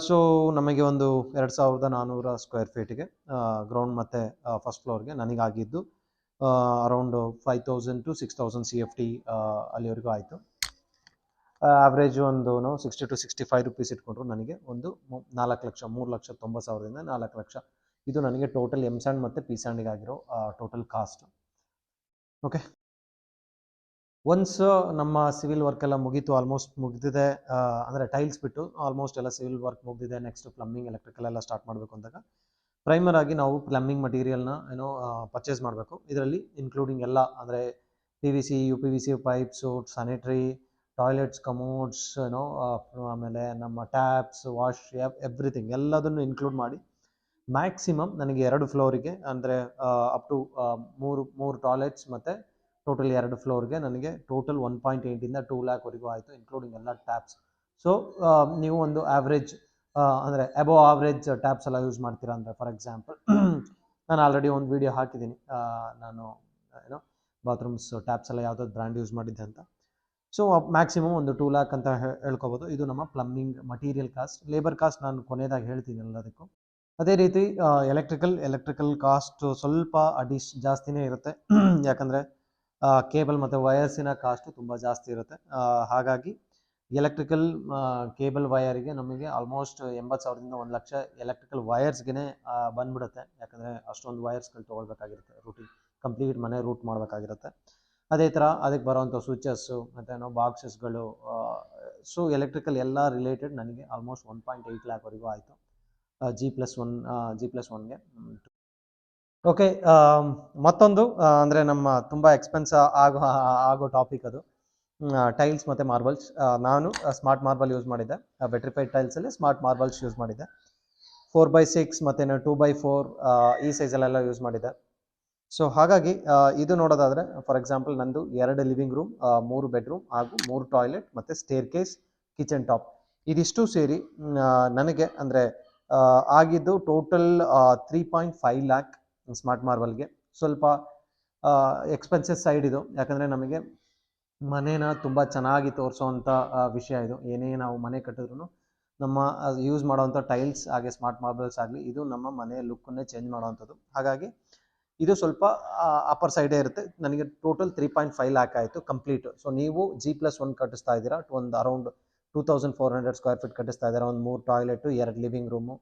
ಸೊ ನಮಗೆ ಒಂದು 2,400 ಸ್ಕ್ವೇರ್ ಫೀಟಿಗೆ ಗ್ರೌಂಡ್ ಮತ್ತು ಫಸ್ಟ್ ಫ್ಲೋರ್ಗೆ ನನಗಾಗಿದ್ದು ಅರೌಂಡ್ 5,000 to 6,000 CFT ಅಲ್ಲಿವರೆಗೂ ಆಯಿತು. ಆವ್ರೇಜ್ ಒಂದು 60-65 ರೂಪೀಸ್ ಇಟ್ಕೊಂಡ್ರು ನನಗೆ ಒಂದು 4 ಲಕ್ಷ 3,90,000ದಿಂದ 4 ಲಕ್ಷ. ಇದು ನನಗೆ ಟೋಟಲ್ ಎಮ್-ಸ್ಯಾಂಡ್ ಮತ್ತು ಪಿ-ಸ್ಯಾಂಡಿಗೆ ಆಗಿರೋ ಟೋಟಲ್ ಕಾಸ್ಟ್. ಓಕೆ, ಒನ್ಸ್ ನಮ್ಮ ಸಿವಿಲ್ ವರ್ಕ್ ಎಲ್ಲ ಮುಗೀತು, ಆಲ್ಮೋಸ್ಟ್ ಮುಗಿದಿದೆ. ಅಂದರೆ ಟೈಲ್ಸ್ ಬಿಟ್ಟು ಆಲ್ಮೋಸ್ಟ್ ಎಲ್ಲ ಸಿವಿಲ್ ವರ್ಕ್ ಮುಗಿದಿದೆ. ನೆಕ್ಸ್ಟ್ ಪ್ಲಂಬಿಂಗ್ ಎಲೆಕ್ಟ್ರಿಕಲ್ ಎಲ್ಲ ಸ್ಟಾರ್ಟ್ ಮಾಡಬೇಕು ಅಂದಾಗ ಪ್ರೈಮರ್ ಆಗಿ ನಾವು ಪ್ಲಂಬಿಂಗ್ ಮಟೀರಿಯಲ್ನ ಪರ್ಚೇಸ್ ಮಾಡಬೇಕು. ಇದರಲ್ಲಿ ಇನ್ಕ್ಲೂಡಿಂಗ್ ಎಲ್ಲ ಅಂದರೆ PVC, UPVC pipes, sanitary, toilets, commodes, ಆಮೇಲೆ ನಮ್ಮ ಟ್ಯಾಪ್ಸ್, ವಾಶ್, ಎವ್ರಿಥಿಂಗ್ ಎಲ್ಲದನ್ನು ಇನ್ಕ್ಲೂಡ್ ಮಾಡಿ ಮ್ಯಾಕ್ಸಿಮಮ್ ನನಗೆ 2 ಫ್ಲೋರಿಗೆ ಅಂದರೆ ಅಪ್ ಟು 3 ಟಾಯ್ಲೆಟ್ಸ್ ಮತ್ತು ಟೋಟಲ್ 2 ಫ್ಲೋರ್ಗೆ ನನಗೆ ಟೋಟಲ್ 1.8ಇಂದ 2 ಲ್ಯಾಕ್ವರೆಗೂ ಆಯಿತು, ಇನ್ಕ್ಲೂಡಿಂಗ್ ಎಲ್ಲ ಟ್ಯಾಪ್ಸ್. ಸೊ ನೀವು ಒಂದು ಆವ್ರೇಜ್ ಅಂದರೆ ಅಬೋವ್ ಆವ್ರೇಜ್ ಟ್ಯಾಪ್ಸ್ ಎಲ್ಲ ಯೂಸ್ ಮಾಡ್ತೀರಾ ಅಂದರೆ, ಫಾರ್ ಎಕ್ಸಾಂಪಲ್ ನಾನು ಆಲ್ರೆಡಿ ಒಂದು ವಿಡಿಯೋ ಹಾಕಿದ್ದೀನಿ, ನಾನು ಬಾತ್ರೂಮ್ಸ್ ಟ್ಯಾಪ್ಸ್ ಎಲ್ಲ ಯಾವುದಾದ್ರು ಬ್ರ್ಯಾಂಡ್ ಯೂಸ್ ಮಾಡಿದ್ದೆ ಅಂತ. ಸೊ ಮ್ಯಾಕ್ಸಿಮಮ್ ಒಂದು 2 ಲ್ಯಾಕ್ ಅಂತ ಹೇಳ್ಕೊಬೋದು. ಇದು ನಮ್ಮ plumbing material cost. Labour cost ನಾನು ಕೊನೆಯದಾಗಿ ಹೇಳ್ತೀನಿ ಎಲ್ಲದಕ್ಕೂ. ಅದೇ ರೀತಿ ಎಲೆಕ್ಟ್ರಿಕಲ್ ಕಾಸ್ಟ್ ಸ್ವಲ್ಪ ಜಾಸ್ತಿನೇ ಇರುತ್ತೆ. ಯಾಕಂದರೆ ಕೇಬಲ್ ಮತ್ತು ವಯರ್ಸಿನ ಕಾಸ್ಟು ತುಂಬ ಜಾಸ್ತಿ ಇರುತ್ತೆ. ಹಾಗಾಗಿ ಎಲೆಕ್ಟ್ರಿಕಲ್ ಕೇಬಲ್ ವಯರಿಗೆ ನಮಗೆ ಆಲ್ಮೋಸ್ಟ್ 80,000ದಿಂದ 1 ಲಕ್ಷ ಎಲೆಕ್ಟ್ರಿಕಲ್ ವಯರ್ಸ್ಗೆ ಬಂದ್ಬಿಡುತ್ತೆ. ಯಾಕಂದರೆ ಅಷ್ಟೊಂದು ವಯರ್ಸ್ಗಳು ತೊಗೊಳ್ಬೇಕಾಗಿರುತ್ತೆ, ಕಂಪ್ಲೀಟ್ ಮನೆ ರೂಟ್ ಮಾಡಬೇಕಾಗಿರುತ್ತೆ. ಅದೇ ಥರ ಅದಕ್ಕೆ ಬರೋವಂಥ ಸ್ವಿಚಸ್ಸು ಮತ್ತು ಬಾಕ್ಸಸ್ಗಳು. ಸೊ ಎಲೆಕ್ಟ್ರಿಕಲ್ ಎಲ್ಲ ರಿಲೇಟೆಡ್ ನನಗೆ ಆಲ್ಮೋಸ್ಟ್ 1.8 ಲ್ಯಾಕ್ವರೆಗೂ ಆಯಿತು G+1ಗೆ. ಓಕೆ, ಮತ್ತೊಂದು ಅಂದರೆ ನಮ್ಮ ತುಂಬ ಎಕ್ಸ್ಪೆನ್ಸ್ ಆಗೋ ಟಾಪಿಕ್ ಅದು ಟೈಲ್ಸ್ ಮತ್ತು ಮಾರ್ಬಲ್ಸ್. ನಾನು ಸ್ಮಾರ್ಟ್ ಮಾರ್ಬಲ್ ಯೂಸ್ ಮಾಡಿದ್ದೆ. ವೆಟ್ರಿಫೈಡ್ ಟೈಲ್ಸಲ್ಲಿ ಸ್ಮಾರ್ಟ್ ಮಾರ್ಬಲ್ಸ್ ಯೂಸ್ ಮಾಡಿದ್ದೆ. 4x6 ಮತ್ತು 2x4 ಈ ಸೈಜಲ್ಲೆಲ್ಲ ಯೂಸ್ ಮಾಡಿದ್ದೆ. ಸೊ ಹಾಗಾಗಿ ಇದು ನೋಡೋದಾದರೆ ಫಾರ್ ಎಕ್ಸಾಂಪಲ್ ನಂದು 2 ಲಿವಿಂಗ್ ರೂಮ್, 3 ಬೆಡ್ರೂಮ್ ಹಾಗೂ 3 ಟಾಯ್ಲೆಟ್ ಮತ್ತು ಸ್ಟೇರ್ ಕೇಸ್, ಕಿಚನ್ ಟಾಪ್ ಇದಿಷ್ಟು ಸೇರಿ ನನಗೆ ಅಂದರೆ ಆಗಿದ್ದು ಟೋಟಲ್ 3.5 ಲ್ಯಾಕ್ ಸ್ಮಾರ್ಟ್ ಮಾರ್ಬಲ್ಗೆ. ಸ್ವಲ್ಪ ಎಕ್ಸ್ಪೆನ್ಸಸ್ ಸೈಡ್ ಇದು, ಯಾಕಂದರೆ ನಮಗೆ ಮನೇನ ತುಂಬ ಚೆನ್ನಾಗಿ ತೋರಿಸೋವಂಥ ವಿಷಯ ಇದು. ಏನೇ ನಾವು ಮನೆ ಕಟ್ಟಿದ್ರು ನಮ್ಮ ಯೂಸ್ ಮಾಡೋವಂಥ ಟೈಲ್ಸ್ ಹಾಗೆ ಸ್ಮಾರ್ಟ್ ಮಾರ್ಬಲ್ಸ್ ಆಗಲಿ, ಇದು ನಮ್ಮ ಮನೆಯ ಲುಕ್ಕನ್ನೇ ಚೇಂಜ್ ಮಾಡೋವಂಥದ್ದು. ಹಾಗಾಗಿ ಇದು ಸ್ವಲ್ಪ ಅಪ್ಪರ್ ಸೈಡೇ ಇರುತ್ತೆ. ನನಗೆ ಟೋಟಲ್ 3.5 ಲ್ಯಾಕ್ ಆಯಿತು ಕಂಪ್ಲೀಟ್. ಸೊ ನೀವು G+1 ಕಟ್ಟಿಸ್ತಾ ಇದ್ದೀರಾ, ಒಂದು ಅರೌಂಡ್ 2,400 ಸ್ಕ್ವೇರ್ ಫೀಟ್ ಕಟ್ಟಿಸ್ತಾ ಇದ್ದಾರೆ. ಒಂದು 3 ಟಾಯ್ಲೆಟು, 2 ಲಿವಿಂಗ್ ರೂಮು,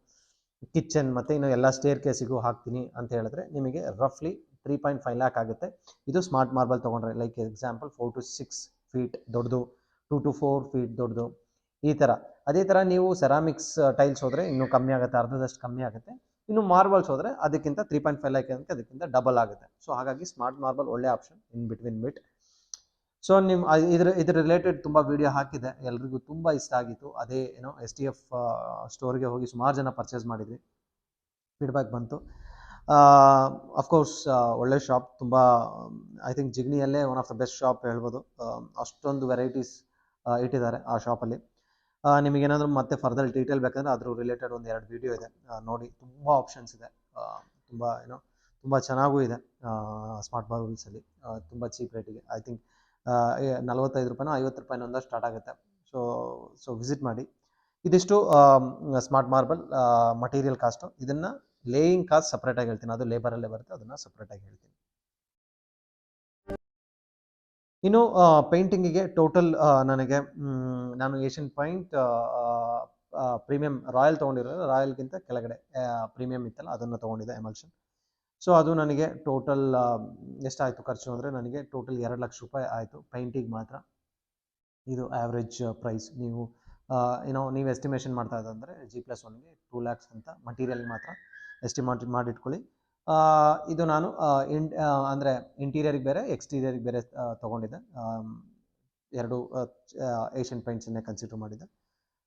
ಕಿಚನ್ ಮತ್ತು ಇನ್ನು ಎಲ್ಲ ಸ್ಟೇರ್ ಕೇಸಿಗೂ ಹಾಕ್ತೀನಿ ಅಂತ ಹೇಳಿದ್ರೆ ನಿಮಗೆ ರಫ್ಲಿ 3.5 ಲ್ಯಾಕ್ ಆಗುತ್ತೆ. ಇದು ಸ್ಮಾರ್ಟ್ ಮಾರ್ಬಲ್ ತೊಗೊಂಡ್ರೆ, ಲೈಕ್ ಎಕ್ಸಾಂಪಲ್ 4 to 6 ಫೀಟ್ ದೊಡ್ಡದು, 2 to 4 ಫೀಟ್ ದೊಡ್ಡದು, ಈ ಥರ. ಅದೇ ಥರ ನೀವು ಸೆರಾಮಿಕ್ಸ್ ಟೈಲ್ಸ್ ಹೋದರೆ ಇನ್ನೂ ಕಮ್ಮಿ ಆಗುತ್ತೆ, ಅರ್ಧದಷ್ಟು ಕಮ್ಮಿ ಆಗುತ್ತೆ. ಇನ್ನು ಮಾರ್ಬಲ್ಸ್ ಹೋದರೆ ಅದಕ್ಕಿಂತ 3.5 ಲ್ಯಾಕ್ ಅಂತ ಅದಕ್ಕಿಂತ ಡಬಲ್ ಆಗುತ್ತೆ. ಸೊ ಹಾಗಾಗಿ ಸ್ಮಾರ್ಟ್ ಮಾರ್ಬಲ್ ಒಳ್ಳೆ option in between bit. So ನಿಮ್ಮ ಇದ್ರ ರಿಲೇಟೆಡ್ ತುಂಬ ವಿಡಿಯೋ ಹಾಕಿದೆ, ಎಲ್ರಿಗೂ ತುಂಬ ಇಷ್ಟ ಆಗಿತ್ತು. ಅದೇ ಏನೋ STF ಸ್ಟೋರ್ಗೆ ಹೋಗಿ ಸುಮಾರು ಜನ ಪರ್ಚೇಸ್ ಮಾಡಿದ್ವಿ, ಫೀಡ್ಬ್ಯಾಕ್ ಬಂತು. ಅಫ್ಕೋರ್ಸ್ ಒಳ್ಳೆ ಶಾಪ್, ತುಂಬ ಐ ಥಿಂಕ್ ಜಿಗ್ನಿಯಲ್ಲೇ one of the best shop ಹೇಳ್ಬೋದು. ಅಷ್ಟೊಂದು ವೆರೈಟೀಸ್ ಇಟ್ಟಿದ್ದಾರೆ ಆ ಶಾಪಲ್ಲಿ. ನಿಮಗೇನಾದರೂ ಮತ್ತೆ ಫರ್ದರ್ ಡೀಟೇಲ್ ಬೇಕಂದರೆ ಅದ್ರ ರಿಲೇಟೆಡ್ ಒಂದು 2 ವಿಡಿಯೋ ಇದೆ, ನೋಡಿ. ತುಂಬ ಆಪ್ಷನ್ಸ್ ಇದೆ, ತುಂಬ ತುಂಬ ಚೆನ್ನಾಗೂ ಇದೆ. ಸ್ಮಾರ್ಟ್ ಮಾರ್ಬಲ್ಸಲ್ಲಿ ತುಂಬ ಚೀಪ್ ರೇಟಿಗೆ, ಐ ಥಿಂಕ್ 45 ರೂಪಾಯಿನೋ 50 ರೂಪಾಯಿನೊಂದ ಸ್ಟಾರ್ಟ್ ಆಗುತ್ತೆ. ಸೊ ವಿಸಿಟ್ ಮಾಡಿ. ಇದಿಷ್ಟು ಸ್ಮಾರ್ಟ್ ಮಾರ್ಬಲ್ ಮಟೀರಿಯಲ್ ಕಾಸ್ಟು. ಇದನ್ನು ಲೇಯಿಂಗ್ ಕಾಸ್ಟ್ ಸಪ್ರೇಟಾಗಿ ಹೇಳ್ತೀನಿ, ಅದು ಲೇಬರಲ್ಲೇ ಬರುತ್ತೆ, ಅದನ್ನು ಸಪ್ರೇಟಾಗಿ ಹೇಳ್ತೀನಿ. ಇನ್ನು ಪೇಂಟಿಂಗಿಗೆ ಟೋಟಲ್ ನನಗೆ ನಾನು ಏಷ್ಯನ್ ಪೇಂಟ್ ಪ್ರೀಮಿಯಂ ರಾಯಲ್ ತೊಗೊಂಡಿರೋದು, ರಾಯಲ್ಗಿಂತ ಕೆಳಗಡೆ ಪ್ರೀಮಿಯಂ ಇತ್ತಲ್ಲ ಅದನ್ನು ತೊಗೊಂಡಿದ್ದೆ, ಎಮಲ್ಷನ್. ಸೊ ಅದು ನನಗೆ ಟೋಟಲ್ ಎಷ್ಟಾಯಿತು ಖರ್ಚು ಅಂದರೆ, ನನಗೆ ಟೋಟಲ್ 2 ಲಕ್ಷ ರೂಪಾಯಿ ಆಯಿತು ಪೇಂಟಿಗೆ ಮಾತ್ರ. ಇದು ಆ್ಯಾವ್ರೇಜ್ ಪ್ರೈಸ್. ನೀವು ನೀವು ಎಸ್ಟಿಮೇಷನ್ ಮಾಡ್ತಾ ಇದ್ದಂದರೆ G+1ಗೆ 2 ಲ್ಯಾಕ್ಸ್ ಅಂತ ಮಟೀರಿಯಲ್ ಮಾತ್ರ ಎಸ್ಟಿಮೇಟ್ ಮಾಡಿಟ್ಕೊಳ್ಳಿ. ಇದು ನಾನು ಅಂದರೆ ಇಂಟೀರಿಯರಿಗೆ ಬೇರೆ ಎಕ್ಸ್ಟೀರಿಯರಿಗೆ ಬೇರೆ ತೊಗೊಂಡಿದ್ದೆ. 2 ಏಷ್ಯನ್ ಪೇಂಟ್ಸನ್ನೇ ಕನ್ಸಿಡರ್ ಮಾಡಿದ್ದೆ.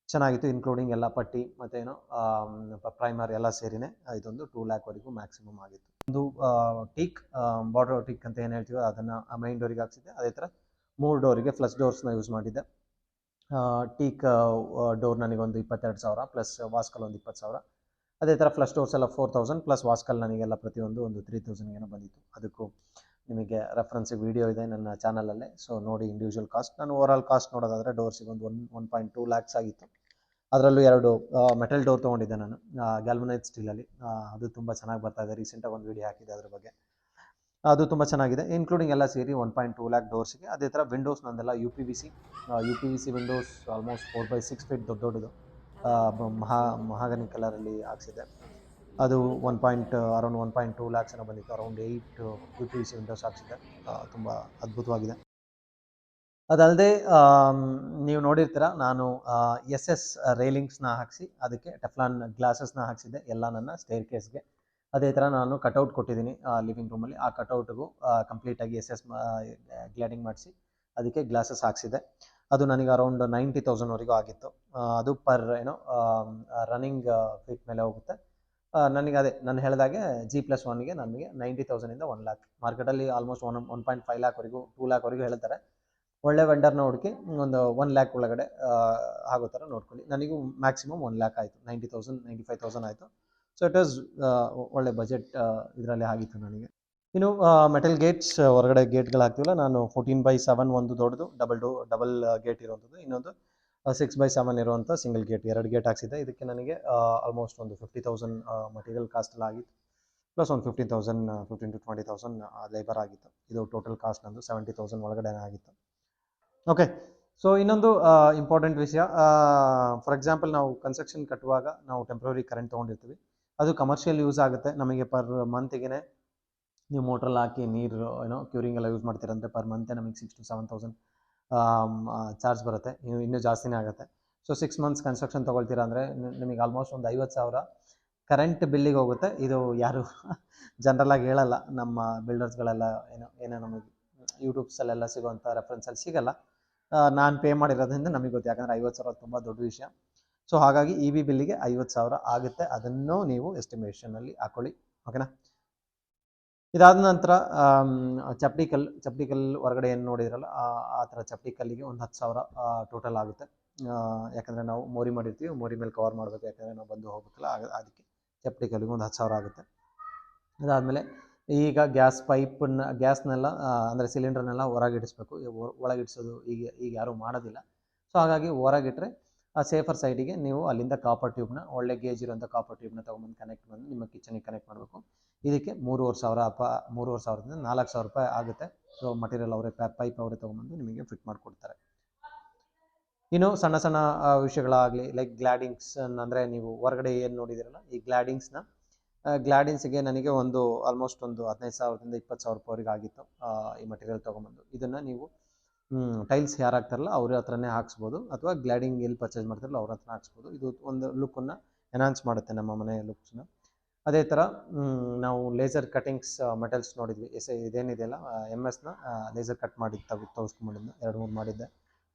ಚೆನ್ನಾಗಿತ್ತು, ಇನ್ಕ್ಲೂಡಿಂಗ್ ಎಲ್ಲ ಪಟ್ಟಿ ಮತ್ತು ಪ್ರೈಮರ್ ಎಲ್ಲ ಸೇರಿನೇ ಇದೊಂದು 2 ಲ್ಯಾಕ್ವರೆಗೂ ಮ್ಯಾಕ್ಸಿಮಮ್ ಆಗಿತ್ತು. ಒಂದು ಟೀಕ್ ಬಾರ್ಡರ್ ಟೀಕ್ ಅಂತ ಏನು ಹೇಳ್ತೀವೋ ಅದನ್ನು ಮೈನ್ ಡೋರಿಗೆ ಹಾಕ್ಸಿದ್ದೆ. ಅದೇ ಥರ 3 ಡೋರಿಗೆ ಫ್ಲಶ್ ಡೋರ್ಸ್ನ ಯೂಸ್ ಮಾಡಿದ್ದೆ. ಟೀಕ್ ಡೋರ್ ನನಗೊಂದು 22,000 ಪ್ಲಸ್ ವಾಸ್ಕಲ್ ಒಂದು 20,000. ಅದೇ ಥರ ಫ್ಲಶ್ ಡೋರ್ಸ್ ಎಲ್ಲ 4,000 ಪ್ಲಸ್ ವಾಸ್ಕಲ್ ನನಗೆಲ್ಲ ಪ್ರತಿಯೊಂದು ಒಂದು 3,000 ಏನೋ ಬಂದಿತ್ತು. ಅದಕ್ಕೂ ನಿಮಗೆ ರೆಫರೆನ್ಸಿಗೆ ವಿಡಿಯೋ ಇದೆ ನನ್ನ ಚಾನಲಲ್ಲೇ, ಸೊ ನೋಡಿ ಇಂಡಿವಿಜುವಲ್ ಕಾಸ್ಟ್. ನಾನು ಓವರಾಲ್ ಕಾಸ್ಟ್ ನೋಡೋದಾದರೆ ಡೋರ್ಸಿಗೆ ಒಂದು 1.2 ಲ್ಯಾಕ್ಸ್ ಆಗಿತ್ತು. ಅದರಲ್ಲೂ 2 ಮೆಟಲ್ ಡೋರ್ ತೊಗೊಂಡಿದ್ದೆ ನಾನು, ಗ್ಯಾಲ್ವನೈಟ್ ಸ್ಟೀಲಲ್ಲಿ. ಅದು ತುಂಬ ಚೆನ್ನಾಗಿ ಬರ್ತಾ ಇದೆ, ರೀಸೆಂಟಾಗಿ ಒಂದು ವಿಡಿಯೋ ಹಾಕಿದೆ ಅದ್ರ ಬಗ್ಗೆ. ಅದು ತುಂಬ ಚೆನ್ನಾಗಿದೆ, ಇನ್ಕ್ಲೂಡಿಂಗ್ ಎಲ್ಲ ಸೇರಿ 1.2 ಲ್ಯಾಕ್ ಡೋರ್ಸಿಗೆ. ಅದೇ ಥರ ವಿಂಡೋಸ್ ನಂದೆಲ್ಲ UPVC ವಿಂಡೋಸ್ ಆಲ್ಮೋಸ್ಟ್ 4/6 ಫೀಟ್ ದೊಡ್ಡದು, ಮಹಾಗನಿ ಕಲರಲ್ಲಿ ಹಾಕ್ಸಿದೆ. ಅದು ಅರೌಂಡ್ 1.2 ಲ್ಯಾಕ್ಸ್ ಏನೋ ಬಂದಿತ್ತು. ಅರೌಂಡ್ 8 UPVC ವಿಂಡೋಸ್ ಹಾಕ್ಸಿದೆ, ತುಂಬ ಅದ್ಭುತವಾಗಿದೆ. ಅದಲ್ಲದೆ ನೀವು ನೋಡಿರ್ತೀರ, ನಾನು SS ರೈಲಿಂಗ್ಸ್ನ ಹಾಕಿಸಿ ಅದಕ್ಕೆ ಟೆಫ್ಲಾನ್ ಗ್ಲಾಸಸ್ನ ಹಾಕ್ಸಿದ್ದೆ ಎಲ್ಲ ನನ್ನ ಸ್ಟೇರ್ ಕೇಸ್ಗೆ. ಅದೇ ಥರ ನಾನು ಕಟೌಟ್ ಕೊಟ್ಟಿದ್ದೀನಿ ಲಿವಿಂಗ್ ರೂಮಲ್ಲಿ. ಆ ಕಟೌಟ್ಗೂ ಕಂಪ್ಲೀಟಾಗಿ SS ಗ್ಲೇಡಿಂಗ್ ಮಾಡಿಸಿ ಅದಕ್ಕೆ ಗ್ಲಾಸಸ್ ಹಾಕ್ಸಿದೆ. ಅದು ನನಗೆ ಅರೌಂಡ್ 90,000ವರೆಗೂ ಆಗಿತ್ತು. ಅದು ಪರ್ ರನ್ನಿಂಗ್ ಫೀಟ್ ಮೇಲೆ ಹೋಗುತ್ತೆ. ನನಗೆ ಅದೇ ನಾನು ಹೇಳಿದಾಗೆ G+1ಗೆ ನನಗೆ 90,000ಇಂದ 1 ಲ್ಯಾಕ್. ಮಾರ್ಕೆಟಲ್ಲಿ ಆಲ್ಮೋಸ್ಟ್ 1.5 ಲ್ಯಾಕ್ವರೆಗೂ 2 ಲ್ಯಾಕ್ವರೆಗೂ ಹೇಳ್ತಾರೆ. ಒಳ್ಳೆ ವೆಂಡರ್ನ ಹುಡುಕಿ ಒಂದು 1 ಲ್ಯಾಕ್ ಒಳಗಡೆ ಆಗೋ ಥರ ನೋಡ್ಕೊಳ್ಳಿ. ನನಗೂ ಮ್ಯಾಕ್ಸಿಮಮ್ 1 ಲ್ಯಾಕ್ ಆಯಿತು, 90,000 95,000 ಆಯಿತು. ಸೊ ಇಟ್ ವಾಸ್ ಒಳ್ಳೆ ಬಜೆಟ್ ಇದರಲ್ಲಿ ಆಗಿತ್ತು ನನಗೆ. ಇನ್ನು ಮೆಟಲ್ ಗೇಟ್ಸ್, ಹೊರಗಡೆ ಗೇಟ್ಗಳು ಹಾಕ್ತೀವಲ್ಲ, ನಾನು 14/7 ಒಂದು ದೊಡ್ಡದು ಡಬಲ್ ಗೇಟ್ ಇರುವಂಥದ್ದು, ಇನ್ನೊಂದು 6/7 ಇರುವಂಥ ಸಿಂಗಲ್ ಗೇಟ್, 2 ಗೇಟ್ ಹಾಕ್ಸಿದ್ದೆ. ಇದಕ್ಕೆ ನನಗೆ ಆಲ್ಮೋಸ್ಟ್ ಒಂದು 50,000 ಮಟೀರಿಯಲ್ ಕಾಸ್ಟ್ ಎಲ್ಲ ಆಗಿತ್ತು, ಪ್ಲಸ್ ಒಂದು 15,000 to 20,000 ಲೇಬರ್ ಆಗಿತ್ತು. ಇದು ಟೋಟಲ್ ಕಾಸ್ಟ್ ನಂದು 70,000 ಒಳಗಡೆ ಆಗಿತ್ತು. ಓಕೆ, ಸೊ ಇನ್ನೊಂದು ಇಂಪಾರ್ಟೆಂಟ್ ವಿಷಯ, ಫಾರ್ ಎಕ್ಸಾಂಪಲ್ ನಾವು ಕನ್ಸ್ಟ್ರಕ್ಷನ್ ಕಟ್ಟುವಾಗ ನಾವು ಟೆಂಪ್ರರಿ ಕರೆಂಟ್ ತೊಗೊಂಡಿರ್ತೀವಿ. ಅದು ಕಮರ್ಷಿಯಲ್ ಯೂಸ್ ಆಗುತ್ತೆ ನಮಗೆ. ಪರ್ ಮಂತಿಗೆ ನೀವು ಮೋಟ್ರಲ್ಲಿ ಹಾಕಿ ನೀರು ಕ್ಯೂರಿಂಗ್ ಎಲ್ಲ ಯೂಸ್ ಮಾಡ್ತೀರಂದರೆ ಪರ್ ಮಂತೆ ನಮಗೆ 6,000 to 7,000 ಚಾರ್ಜ್ ಬರುತ್ತೆ, ಇನ್ನೂ ಜಾಸ್ತಿನೇ ಆಗುತ್ತೆ. ಸೊ 6 ಮಂತ್ಸ್ ಕನ್ಸ್ಟ್ರಕ್ಷನ್ ತೊಗೊಳ್ತೀರಾ ಅಂದರೆ ನಿಮಗೆ ಆಲ್ಮೋಸ್ಟ್ ಒಂದು 50,000 ಕರೆಂಟ್ ಬಿಲ್ಲಿಗೆ ಹೋಗುತ್ತೆ. ಇದು ಯಾರು ಜನರಲಾಗಿ ಹೇಳಲ್ಲ, ನಮ್ಮ ಬಿಲ್ಡರ್ಸ್ಗಳೆಲ್ಲ ಏನೋ ನಮಗೆ ಯೂಟ್ಯೂಬ್ಸಲ್ಲೆಲ್ಲ ಸಿಗೋವಂಥ ರೆಫರೆನ್ಸಲ್ಲಿ ಸಿಗಲ್ಲ. ನಾನು ಪೇ ಮಾಡಿರೋದ್ರಿಂದ ನಮಗೆ ಗೊತ್ತು, ಯಾಕಂದರೆ 50,000 ತುಂಬ ದೊಡ್ಡ ವಿಷಯ. ಸೊ ಹಾಗಾಗಿ EB ಬಿಲ್ಲಿಗೆ 50,000 ಆಗುತ್ತೆ, ಅದನ್ನು ನೀವು ಎಸ್ಟಿಮೇಷನಲ್ಲಿ ಹಾಕ್ಕೊಳ್ಳಿ. ಓಕೆನಾ? ಇದಾದ ನಂತರ ಚಪ್ಟಿ ಕಲ್ಲು ಹೊರಗಡೆ ಏನು ನೋಡಿದ್ರಲ್ಲ ಆ ಥರ ಚಪ್ಟಿ ಕಲ್ಲಿಗೆ ಒಂದು 10,000 ಟೋಟಲ್ ಆಗುತ್ತೆ. ಯಾಕಂದರೆ ನಾವು ಮೋರಿ ಮಾಡಿರ್ತೀವಿ, ಮೋರಿ ಮೇಲೆ ಕವರ್ ಮಾಡಬೇಕು, ಯಾಕಂದರೆ ನಾವು ಬಂದು ಹೋಗ್ಬೇಕಲ್ಲ, ಅದಕ್ಕೆ ಚಪ್ಟಿ ಕಲ್ಲಿಗೆ ಒಂದು 10,000 ಆಗುತ್ತೆ. ಅದಾದಮೇಲೆ ಈಗ ಗ್ಯಾಸ್ನೆಲ್ಲ ಅಂದರೆ ಸಿಲಿಂಡರ್ನೆಲ್ಲ ಹೊರಗಿಡಿಸ್ಬೇಕು. ಒಳಗಿಡಿಸೋದು ಈಗ ಯಾರೂ ಮಾಡೋದಿಲ್ಲ. ಸೊ ಹಾಗಾಗಿ ಹೊರಗಿಟ್ರೆ ಸೇಫರ್ ಸೈಡಿಗೆ ನೀವು ಅಲ್ಲಿಂದ ಕಾಪರ್ ಟ್ಯೂಬ್ನ, ಒಳ್ಳೆ ಗೇಜ್ ಇರೋಂಥ ಕಾಪರ್ ಟ್ಯೂಬ್ನ ತೊಗೊಂಬಂದು ಕನೆಕ್ಟ್ ಮಾಡಿ ನಿಮ್ಮ ಕಿಚನಿಗೆ ಕನೆಕ್ಟ್ ಮಾಡಬೇಕು. ಇದಕ್ಕೆ 3,500ದಿಂದ 4,000 ರೂಪಾಯಿ ಆಗುತ್ತೆ. ಸೊ ಮಟೀರಿಯಲ್ ಅವರೇ, ಪೈಪ್ ಅವರೇ ತೊಗೊಂಬಂದು ನಿಮಗೆ ಫಿಟ್ ಮಾಡಿಕೊಡ್ತಾರೆ. ಇನ್ನು ಸಣ್ಣ ಸಣ್ಣ ವಿಷಯಗಳಾಗಲಿ, ಲೈಕ್ ಗ್ಲಾಡಿಂಗ್ಸ್, ಅಂದರೆ ನೀವು ಹೊರಗಡೆ ಏನು ನೋಡಿದಿರಲ್ಲ ಈ ಗ್ಲಾಡಿನ್ಸ್ಗೆ ನನಗೆ ಆಲ್ಮೋಸ್ಟ್ ಒಂದು 15,000ದಿಂದ 20,000 ರೂಪಾಯಿವರೆಗೆ ಆಗಿತ್ತು ಈ ಮಟೀರಿಯಲ್ ತೊಗೊಂಬಂದು. ಇದನ್ನು ನೀವು ಟೈಲ್ಸ್ ಯಾರು ಹಾಕ್ತಾರಲ್ಲ ಅವ್ರ ಹತ್ರನೇ ಹಾಕ್ಸ್ಬೋದು, ಅಥವಾ ಗ್ಲಾಡಿಂಗ್ ಎಲ್ಲಿ ಪರ್ಚೇಸ್ ಮಾಡ್ತಾರಲ್ಲ ಅವ್ರ ಹತ್ರ ಹಾಕ್ಸ್ಬೋದು. ಇದು ಒಂದು ಲುಕ್ಕನ್ನು ಎನ್ಹಾನ್ಸ್ ಮಾಡುತ್ತೆ, ನಮ್ಮ ಮನೆಯ ಲುಕ್ಸ್ನ. ಅದೇ ಥರ ನಾವು ಲೇಸರ್ ಕಟಿಂಗ್ಸ್ ಮೆಟಲ್ಸ್ ನೋಡಿದ್ವಿ. ಇದೇನಿದೆಯಲ್ಲ MS ಲೇಸರ್ ಕಟ್ ಮಾಡಿ ತೋರಿಸ್ಕೊಂಡ್ಬಂದಿದ್ದೆ, 2-3 ಮಾಡಿದ್ದೆ.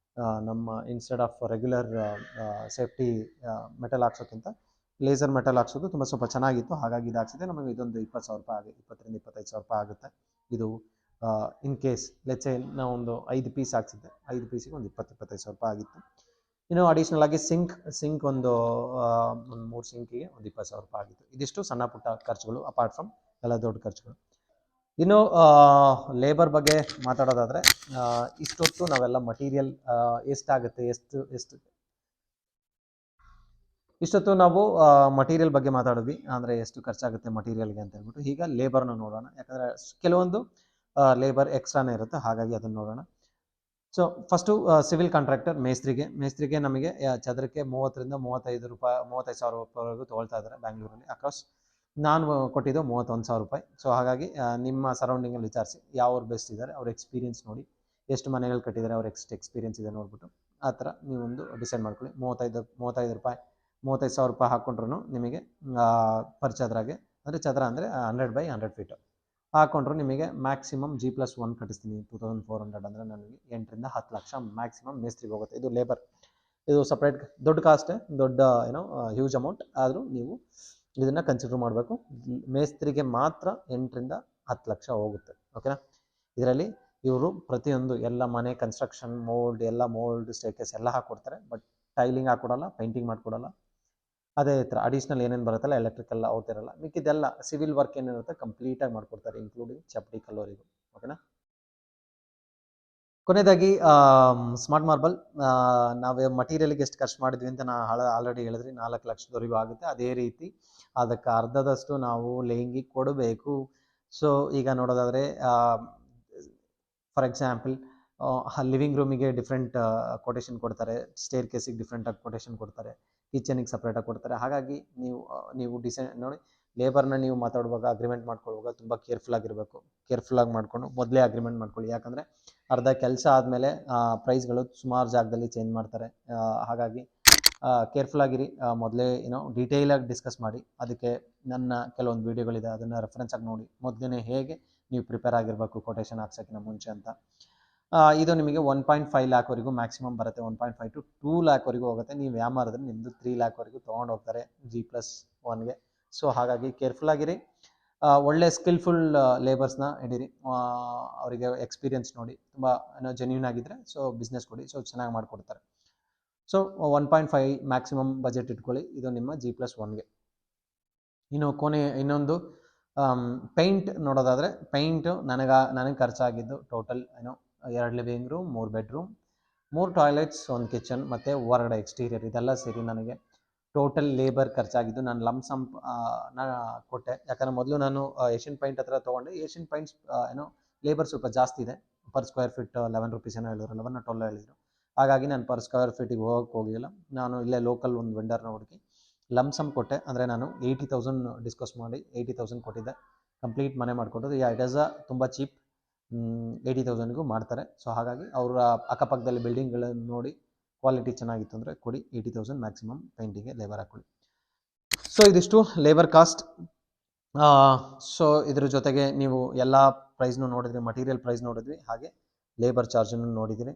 ನಮ್ಮ instead of regular safety metal ಹಾಕ್ಸೋಕ್ಕಿಂತ ಲೇಸರ್ ಮೆಟಲ್ ಹಾಕ್ಸೋದು ಸ್ವಲ್ಪ ಚೆನ್ನಾಗಿತ್ತು. ಹಾಗಾಗಿ ಇದು ಹಾಕ್ಸಿದೆ. ನಮಗೆ ಇದೊಂದು 20,000 ಆಗಿ 20,000-25,000 ಆಗುತ್ತೆ. ಇದು ಇನ್ ಕೇಸ್ ಲೆಟ್ಸ್ ಸೇ ನಾವೊಂದು 5 ಪೀಸ್ ಹಾಕ್ಸಿದ್ದೆ, 5 ಪೀಸಿಗೆ ಒಂದು 20,000-25,000 ಆಗಿತ್ತು. ಇನ್ನು ಅಡಿಷ್ನಲ್ ಆಗಿ ಸಿಂಕ್ ಒಂದು 3 ಸಿಂಕಿಗೆ ಒಂದು 20,000 ಆಗಿತ್ತು. ಇದಿಷ್ಟು ಸಣ್ಣ ಪುಟ್ಟ ಖರ್ಚುಗಳು, ಅಪಾರ್ಟ್ ಫ್ರಮ್ ಎಲ್ಲ ದೊಡ್ಡ ಖರ್ಚುಗಳು. ಇನ್ನು ಲೇಬರ್ ಬಗ್ಗೆ ಮಾತಾಡೋದಾದರೆ, ಇಷ್ಟೊತ್ತು ನಾವೆಲ್ಲ ಮಟೀರಿಯಲ್ ಎಷ್ಟಾಗುತ್ತೆ, ಇಷ್ಟೊತ್ತು ನಾವು ಮಟೀರಿಯಲ್ ಬಗ್ಗೆ ಮಾತಾಡಿದ್ವಿ, ಅಂದರೆ ಎಷ್ಟು ಖರ್ಚಾಗುತ್ತೆ ಮಟೀರಿಯಲ್ಗೆ ಅಂತ ಹೇಳ್ಬಿಟ್ಟು. ಈಗ ಲೇಬರ್ನ ನೋಡೋಣ, ಯಾಕಂದರೆ ಕೆಲವೊಂದು ಲೇಬರ್ ಎಕ್ಸ್ಟ್ರಾನೇ ಇರುತ್ತೆ, ಹಾಗಾಗಿ ಅದನ್ನು ನೋಡೋಣ. ಸೊ ಫಸ್ಟು ಸಿವಿಲ್ ಕಾಂಟ್ರಾಕ್ಟರ್ ಮೇಸ್ತ್ರಿಗೆ ನಮಗೆ ಚದರಕ್ಕೆ 30,000-35,000 ರೂಪಾಯಿವರೆಗೂ ತೊಗೊಳ್ತಾ ಇದ್ದಾರೆ ಬ್ಯಾಂಗ್ಳೂರಲ್ಲಿ ಅಕ್ರಾಸ್. ನಾನು ಕೊಟ್ಟಿದ್ದು 31,000 ರೂಪಾಯಿ. ಸೊ ಹಾಗಾಗಿ ನಿಮ್ಮ ಸರೌಂಡಿಂಗಲ್ಲಿ ವಿಚಾರಿಸಿ ಯಾವ್ರು ಬೆಸ್ಟ್ ಇದ್ದಾರೆ, ಅವ್ರ ಎಕ್ಸ್ಪೀರಿಯನ್ಸ್ ನೋಡಿ, ಎಷ್ಟು ಮನೆಗಳು ಕಟ್ಟಿದ್ದಾರೆ, ಅವ್ರ ಎಕ್ಸ್ಪೀರಿಯನ್ಸ್ ಇದೆ ನೋಡ್ಬಿಟ್ಟು ಆ ಥರ ನೀವೊಂದು ಡಿಸೈಡ್ ಮಾಡ್ಕೊಳ್ಳಿ. 35,000 ರೂಪಾಯಿ ಹಾಕ್ಕೊಂಡ್ರು ನಿಮಗೆ ಪರ್ ಚದರಾಗೆ, ಅಂದರೆ ಚದರ ಅಂದರೆ 100x100 ಫೀಟ್ ಹಾಕ್ಕೊಂಡ್ರು ನಿಮಗೆ ಮ್ಯಾಕ್ಸಿಮಮ್ G+1 ಕಟ್ಟಿಸ್ತೀನಿ 2,400, ಅಂದರೆ ನನಗೆ 8-10 ಲಕ್ಷ ಮ್ಯಾಕ್ಸಿಮಮ್ ಮೇಸ್ತ್ರಿಗೆ ಹೋಗುತ್ತೆ. ಇದು ಲೇಬರ್, ಇದು ಸಪ್ರೇಟ್ ದೊಡ್ಡ ಕಾಸ್ಟೇ, ದೊಡ್ಡ ಹ್ಯೂಜ್ ಅಮೌಂಟ್. ಆದರೂ ನೀವು ಇದನ್ನು ಕನ್ಸಿಡರ್ ಮಾಡಬೇಕು. ಮೇಸ್ತ್ರಿಗೆ ಮಾತ್ರ 8-10 ಲಕ್ಷ ಹೋಗುತ್ತೆ, ಓಕೆನಾ. ಇದರಲ್ಲಿ ಇವರು ಪ್ರತಿಯೊಂದು ಎಲ್ಲ ಮನೆ ಕನ್ಸ್ಟ್ರಕ್ಷನ್ ಮೋಲ್ಡ್ ಸ್ಟೇರ್ಕೇಸ್ ಎಲ್ಲ ಹಾಕ್ಕೊಡ್ತಾರೆ, ಬಟ್ ಟೈಲಿಂಗ್ ಹಾಕ್ಕೊಡಲ್ಲ, ಪೈಂಟಿಂಗ್ ಮಾಡಿಕೊಡಲ್ಲ. ಅದೇ ಥರ ಅಡಿಷ್ನಲ್ ಏನೇನು ಬರುತ್ತಲ್ಲ ಎಲೆಕ್ಟ್ರಿಕಲ್ ಅವ್ರದ್ದಿರಲ್ಲ. ಮಿಕ್ಕಿದೆಲ್ಲ ಸಿವಿಲ್ ವರ್ಕ್ ಏನಿರುತ್ತೆ ಕಂಪ್ಲೀಟಾಗಿ ಮಾಡಿಕೊಡ್ತಾರೆ, ಇನ್ಕ್ಲೂಡಿಂಗ್ ಚಪ್ಪಡಿ ಕಲ್ಲೋರಿಗೂ, ಓಕೆನಾ. ಕೊನೆಯದಾಗಿ ಸ್ಮಾರ್ಟ್ ಮಾರ್ಬಲ್ ನಾವು ಮಟೀರಿಯಲ್ಗೆ ಎಷ್ಟು ಖರ್ಚು ಮಾಡಿದ್ವಿ ಅಂತ ಆಲ್ರೆಡಿ ಹೇಳಿದ್ರಿ, 4 ಲಕ್ಷದವರೆಗೂ ಆಗುತ್ತೆ. ಅದೇ ರೀತಿ ಅದಕ್ಕೆ ಅರ್ಧದಷ್ಟು ನಾವು ಲೇಯಿಂಗಿಗೆ ಕೊಡಬೇಕು. ಸೊ ಈಗ ನೋಡೋದಾದರೆ ಫಾರ್ ಎಕ್ಸಾಂಪಲ್ ಲಿವಿಂಗ್ ರೂಮಿಗೆ ಡಿಫ್ರೆಂಟ್ ಕೊಟೇಶನ್ ಕೊಡ್ತಾರೆ, ಸ್ಟೇರ್ ಕೇಸಿಗೆ ಡಿಫ್ರೆಂಟಾಗಿ ಕೊಟೇಶನ್ ಕೊಡ್ತಾರೆ, ಕಿಚನಿಗೆ ಸಪ್ರೇಟಾಗಿ ಕೊಡ್ತಾರೆ. ಹಾಗಾಗಿ ನೀವು ಡಿಸೈನ್ ನೋಡಿ, ಲೇಬರ್ನ ನೀವು ಮಾತಾಡುವಾಗ ಅಗ್ರಿಮೆಂಟ್ ಮಾಡ್ಕೊಳ್ಳುವಾಗ ತುಂಬ ಕೇರ್ಫುಲ್ಲಾಗಿ ಮಾಡಿಕೊಂಡು ಮೊದಲೇ ಅಗ್ರಿಮೆಂಟ್ ಮಾಡ್ಕೊಳ್ಳಿ. ಯಾಕಂದರೆ ಅರ್ಧ ಕೆಲಸ ಆದಮೇಲೆ ಪ್ರೈಸ್ಗಳು ಸುಮಾರು ಜಾಗದಲ್ಲಿ ಚೇಂಜ್ ಮಾಡ್ತಾರೆ. ಹಾಗಾಗಿ ಕೇರ್ಫುಲ್ಲಾಗಿರಿ, ಮೊದಲೇ ಡೀಟೇಲಾಗಿ ಡಿಸ್ಕಸ್ ಮಾಡಿ. ಅದಕ್ಕೆ ನನ್ನ ಕೆಲವೊಂದು ವೀಡಿಯೋಗಳಿದೆ, ಅದನ್ನು ರೆಫರೆನ್ಸಾಗಿ ನೋಡಿ ಮೊದಲೇ ಹೇಗೆ ನೀವು ಪ್ರಿಪೇರ್ ಆಗಿರಬೇಕು ಕೊಟೇಶನ್ ಹಾಕ್ಸೋಕ್ಕಿಂತ ಮುಂಚೆ ಅಂತ. ಇದು ನಿಮಗೆ 1.5 ಲ್ಯಾಕ್ವರೆಗೂ ಮ್ಯಾಕ್ಸಿಮಮ್ ಬರುತ್ತೆ, 1.5 to 2 ಲ್ಯಾಕ್ವರೆಗೂ ಹೋಗುತ್ತೆ. ನೀವು ಯಾಮಾರಿದ್ರೆ ನಿಮ್ಮದು 3 ಲ್ಯಾಕ್ವರೆಗೂ ತೊಗೊಂಡು ಹೋಗ್ತಾರೆ G+1ಗೆ. ಸೊ ಹಾಗಾಗಿ ಕೇರ್ಫುಲ್ಲಾಗಿರಿ, ಒಳ್ಳೆ ಸ್ಕಿಲ್ಫುಲ್ ಲೇಬರ್ಸ್ನ ಹಿಡೀರಿ, ಅವರಿಗೆ ಎಕ್ಸ್ಪೀರಿಯನ್ಸ್ ನೋಡಿ, ತುಂಬ ಜೆನ್ಯೂನ್ ಆಗಿದ್ದರೆ ಸೊ ಬಿಸ್ನೆಸ್ ಕೊಡಿ, ಸೊ ಚೆನ್ನಾಗಿ ಮಾಡಿಕೊಡ್ತಾರೆ. ಸೊ 1.5 ಮ್ಯಾಕ್ಸಿಮಮ್ ಬಜೆಟ್ ಇಟ್ಕೊಳ್ಳಿ, ಇದು ನಿಮ್ಮ G+1ಗೆ. ಇನ್ನು ಇನ್ನೊಂದು ಪೇಂಟ್ ನೋಡೋದಾದರೆ, ಪೇಂಟು ನನಗೆ ಖರ್ಚಾಗಿದ್ದು total 2 living room, 3 bedroom, 3 toilets, 1 kitchen ಮತ್ತು ಹೊರಗಡೆ ಎಕ್ಸ್ಟೀರಿಯರ್, ಇದೆಲ್ಲ ಸೇರಿ ನನಗೆ ಟೋಟಲ್ ಲೇಬರ್ ಖರ್ಚಾಗಿದ್ದು ನಾನು ಲಂಪ್ಸಮ್ ಕೊಟ್ಟೆ. ಯಾಕಂದರೆ ಮೊದಲು ನಾನು ಏಷ್ಯನ್ ಪೈಂಟ್ ಹತ್ರ ತೊಗೊಂಡೆ. ಏಷ್ಯನ್ ಪೈಂಟ್ಸ್ ಲೇಬರ್ ಸ್ವಲ್ಪ ಜಾಸ್ತಿ ಇದೆ, ಪರ್ ಸ್ಕ್ವೇರ್ ಫೀಟ್ 11 ರೂಪೀಸ್ ಏನೋ ಹೇಳಿದ್ರು, 11-12 ಹೇಳಿದರು. ಹಾಗಾಗಿ ನಾನು ಪರ್ ಸ್ಕ್ವೇರ್ ಫೀಟಿಗೆ ಹೋಗಲಿಲ್ಲ. ನಾನು ಇಲ್ಲೇ ಲೋಕಲ್ ಒಂದು ವೆಂಡರ್ನ ಹುಡುಕಿ ಲಂಪ್ಸಮ್ ಕೊಟ್ಟೆ. ಅಂದರೆ ನಾನು 80,000 ಡಿಸ್ಕಸ್ ಮಾಡಿ 80,000 ಕೊಟ್ಟಿದ್ದೆ, ಕಂಪ್ಲೀಟ್ ಮನೆ ಮಾಡಿಕೊಟ್ಟದ್ದು. ಇಟ್ ಈಸ್ ತುಂಬ ಚೀಪ್, 80,000ಗೂ ಮಾಡ್ತಾರೆ. ಸೊ ಹಾಗಾಗಿ ಅವರ ಅಕ್ಕಪಕ್ಕದಲ್ಲಿ ಬಿಲ್ಡಿಂಗ್ಗಳನ್ನು ನೋಡಿ ಕ್ವಾಲಿಟಿ ಚೆನ್ನಾಗಿತ್ತು ಅಂದರೆ ಕೊಡಿ, 80,000 ಮ್ಯಾಕ್ಸಿಮಮ್ ಪೇಂಟಿಂಗ್ಗೆ ಲೇಬರ್ ಹಾಕ್ಕೊಳ್ಳಿ. ಸೊ ಇದಿಷ್ಟು ಲೇಬರ್ ಕಾಸ್ಟ್. ಸೊ ಇದ್ರ ಜೊತೆಗೆ ನೀವು ಎಲ್ಲ ಪ್ರೈಸ್ನೂ ನೋಡಿದ್ರಿ, ಮಟೀರಿಯಲ್ ಪ್ರೈಸ್ ನೋಡಿದ್ವಿ, ಹಾಗೆ ಲೇಬರ್ ಚಾರ್ಜನ್ನು ನೋಡಿದ್ದೀರಿ.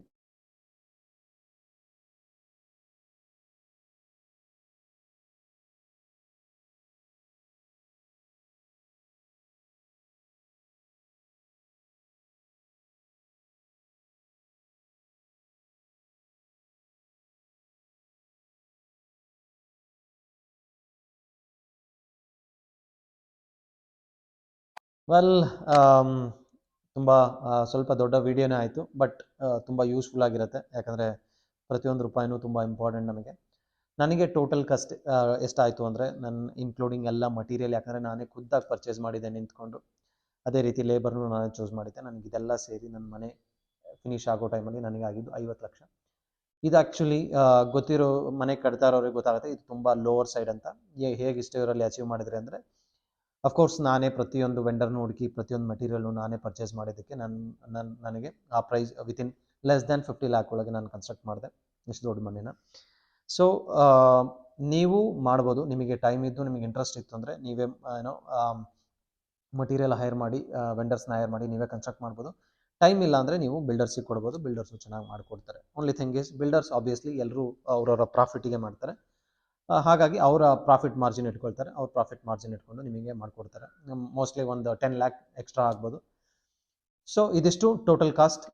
ವೆಲ್, ತುಂಬ ಸ್ವಲ್ಪ ದೊಡ್ಡ ವೀಡಿಯೋನೇ ಆಯಿತು, ಬಟ್ ತುಂಬ ಯೂಸ್ಫುಲ್ ಆಗಿರುತ್ತೆ. ಯಾಕಂದರೆ ಪ್ರತಿಯೊಂದು ರೂಪಾಯಿನೂ ತುಂಬ ಇಂಪಾರ್ಟೆಂಟ್ ನನಗೆ ಟೋಟಲ್ ಕಾಸ್ಟ್ ಎಷ್ಟಾಯಿತು ಅಂದರೆ, ನನ್ನ ಇನ್ಕ್ಲೂಡಿಂಗ್ ಎಲ್ಲ ಮಟೀರಿಯಲ್, ಯಾಕಂದರೆ ನಾನೇ ಖುದ್ದಾಗಿ ಪರ್ಚೇಸ್ ಮಾಡಿದ್ದೆ ನಿಂತ್ಕೊಂಡು, ಅದೇ ರೀತಿ ಲೇಬರ್ನು ನಾನೇ ಚೂಸ್ ಮಾಡಿದ್ದೆ. ನನಗೆ ಇದೆಲ್ಲ ಸೇರಿ ನನ್ನ ಮನೆ ಫಿನಿಶ್ ಆಗೋ ಟೈಮಲ್ಲಿ ನನಗೆ ಆಗಿದ್ದು 50 ಲಕ್ಷ. ಇದು ಆ್ಯಕ್ಚುಲಿ ಗೊತ್ತಿರೋ ಮನೆ ಕಟ್ತಾ ಇರೋರಿಗೆ ಗೊತ್ತಾಗುತ್ತೆ, ಇದು ತುಂಬ ಲೋವರ್ ಸೈಡ್ ಅಂತ. ಹೇಗೆ ಇಷ್ಟು ಇವರಲ್ಲಿ ಅಚೀವ್ ಮಾಡಿದರೆ ಅಂದರೆ, ಅಫ್ಕೋರ್ಸ್ ನಾನೇ ಪ್ರತಿಯೊಂದು ವೆಂಡರ್ನು ಹುಡುಕಿ ಪ್ರತಿಯೊಂದು ಮೆಟೀರಿಯಲ್ನು ನಾನೇ ಪರ್ಚೇಸ್ ಮಾಡಿದ್ದಕ್ಕೆ ನನಗೆ ಆ price within less than 50 lakh ಒಳಗೆ ನಾನು ಕನ್ಸ್ಟ್ರಕ್ಟ್ ಮಾಡಿದೆ ಇಷ್ಟು ದೊಡ್ಡ ಮನೆನ. ಸೊ ನೀವು ಮಾಡ್ಬೋದು. ನಿಮಗೆ ಟೈಮ್ ಇದ್ದು ನಿಮಗೆ ಇಂಟ್ರೆಸ್ಟ್ ಇತ್ತು ಅಂದರೆ ನೀವೇ ಏನೋ ಮಟೀರಿಯಲ್ ಹೈರ್ ಮಾಡಿ, ವೆಂಡರ್ಸ್ನ ಹೈರ್ ಮಾಡಿ ನೀವೇ ಕನ್ಸ್ಟ್ರಕ್ಟ್ ಮಾಡ್ಬೋದು. ಟೈಮ್ ಇಲ್ಲ ಅಂದರೆ ನೀವು ಬಿಲ್ಡರ್ಸಿಗೆ ಕೊಡ್ಬೋದು, ಬಿಲ್ಡರ್ಸು ಚೆನ್ನಾಗಿ ಮಾಡಿಕೊಡ್ತಾರೆ. Only thing is builders obviously ಎಲ್ಲರೂ ಅವರವರ ಪ್ರಾಫಿಟಿಗೆ ಮಾಡ್ತಾರೆ. ಹಾಗಾಗಿ ಅವರ ಪ್ರಾಫಿಟ್ ಮಾರ್ಜಿನ್ ಇಟ್ಕೊಳ್ತಾರೆ. ಅವ್ರ ಪ್ರಾಫಿಟ್ ಮಾರ್ಜಿನ್ ಇಟ್ಕೊಂಡು ನಿಮಗೆ ಮಾಡಿಕೊಡ್ತಾರೆ. ಮೋಸ್ಟ್ಲಿ ಒಂದು 10 lakh ಎಕ್ಸ್ಟ್ರಾ ಆಗ್ಬೋದು. ಸೊ ಇದಿಷ್ಟು ಟೋಟಲ್ ಕಾಸ್ಟ್.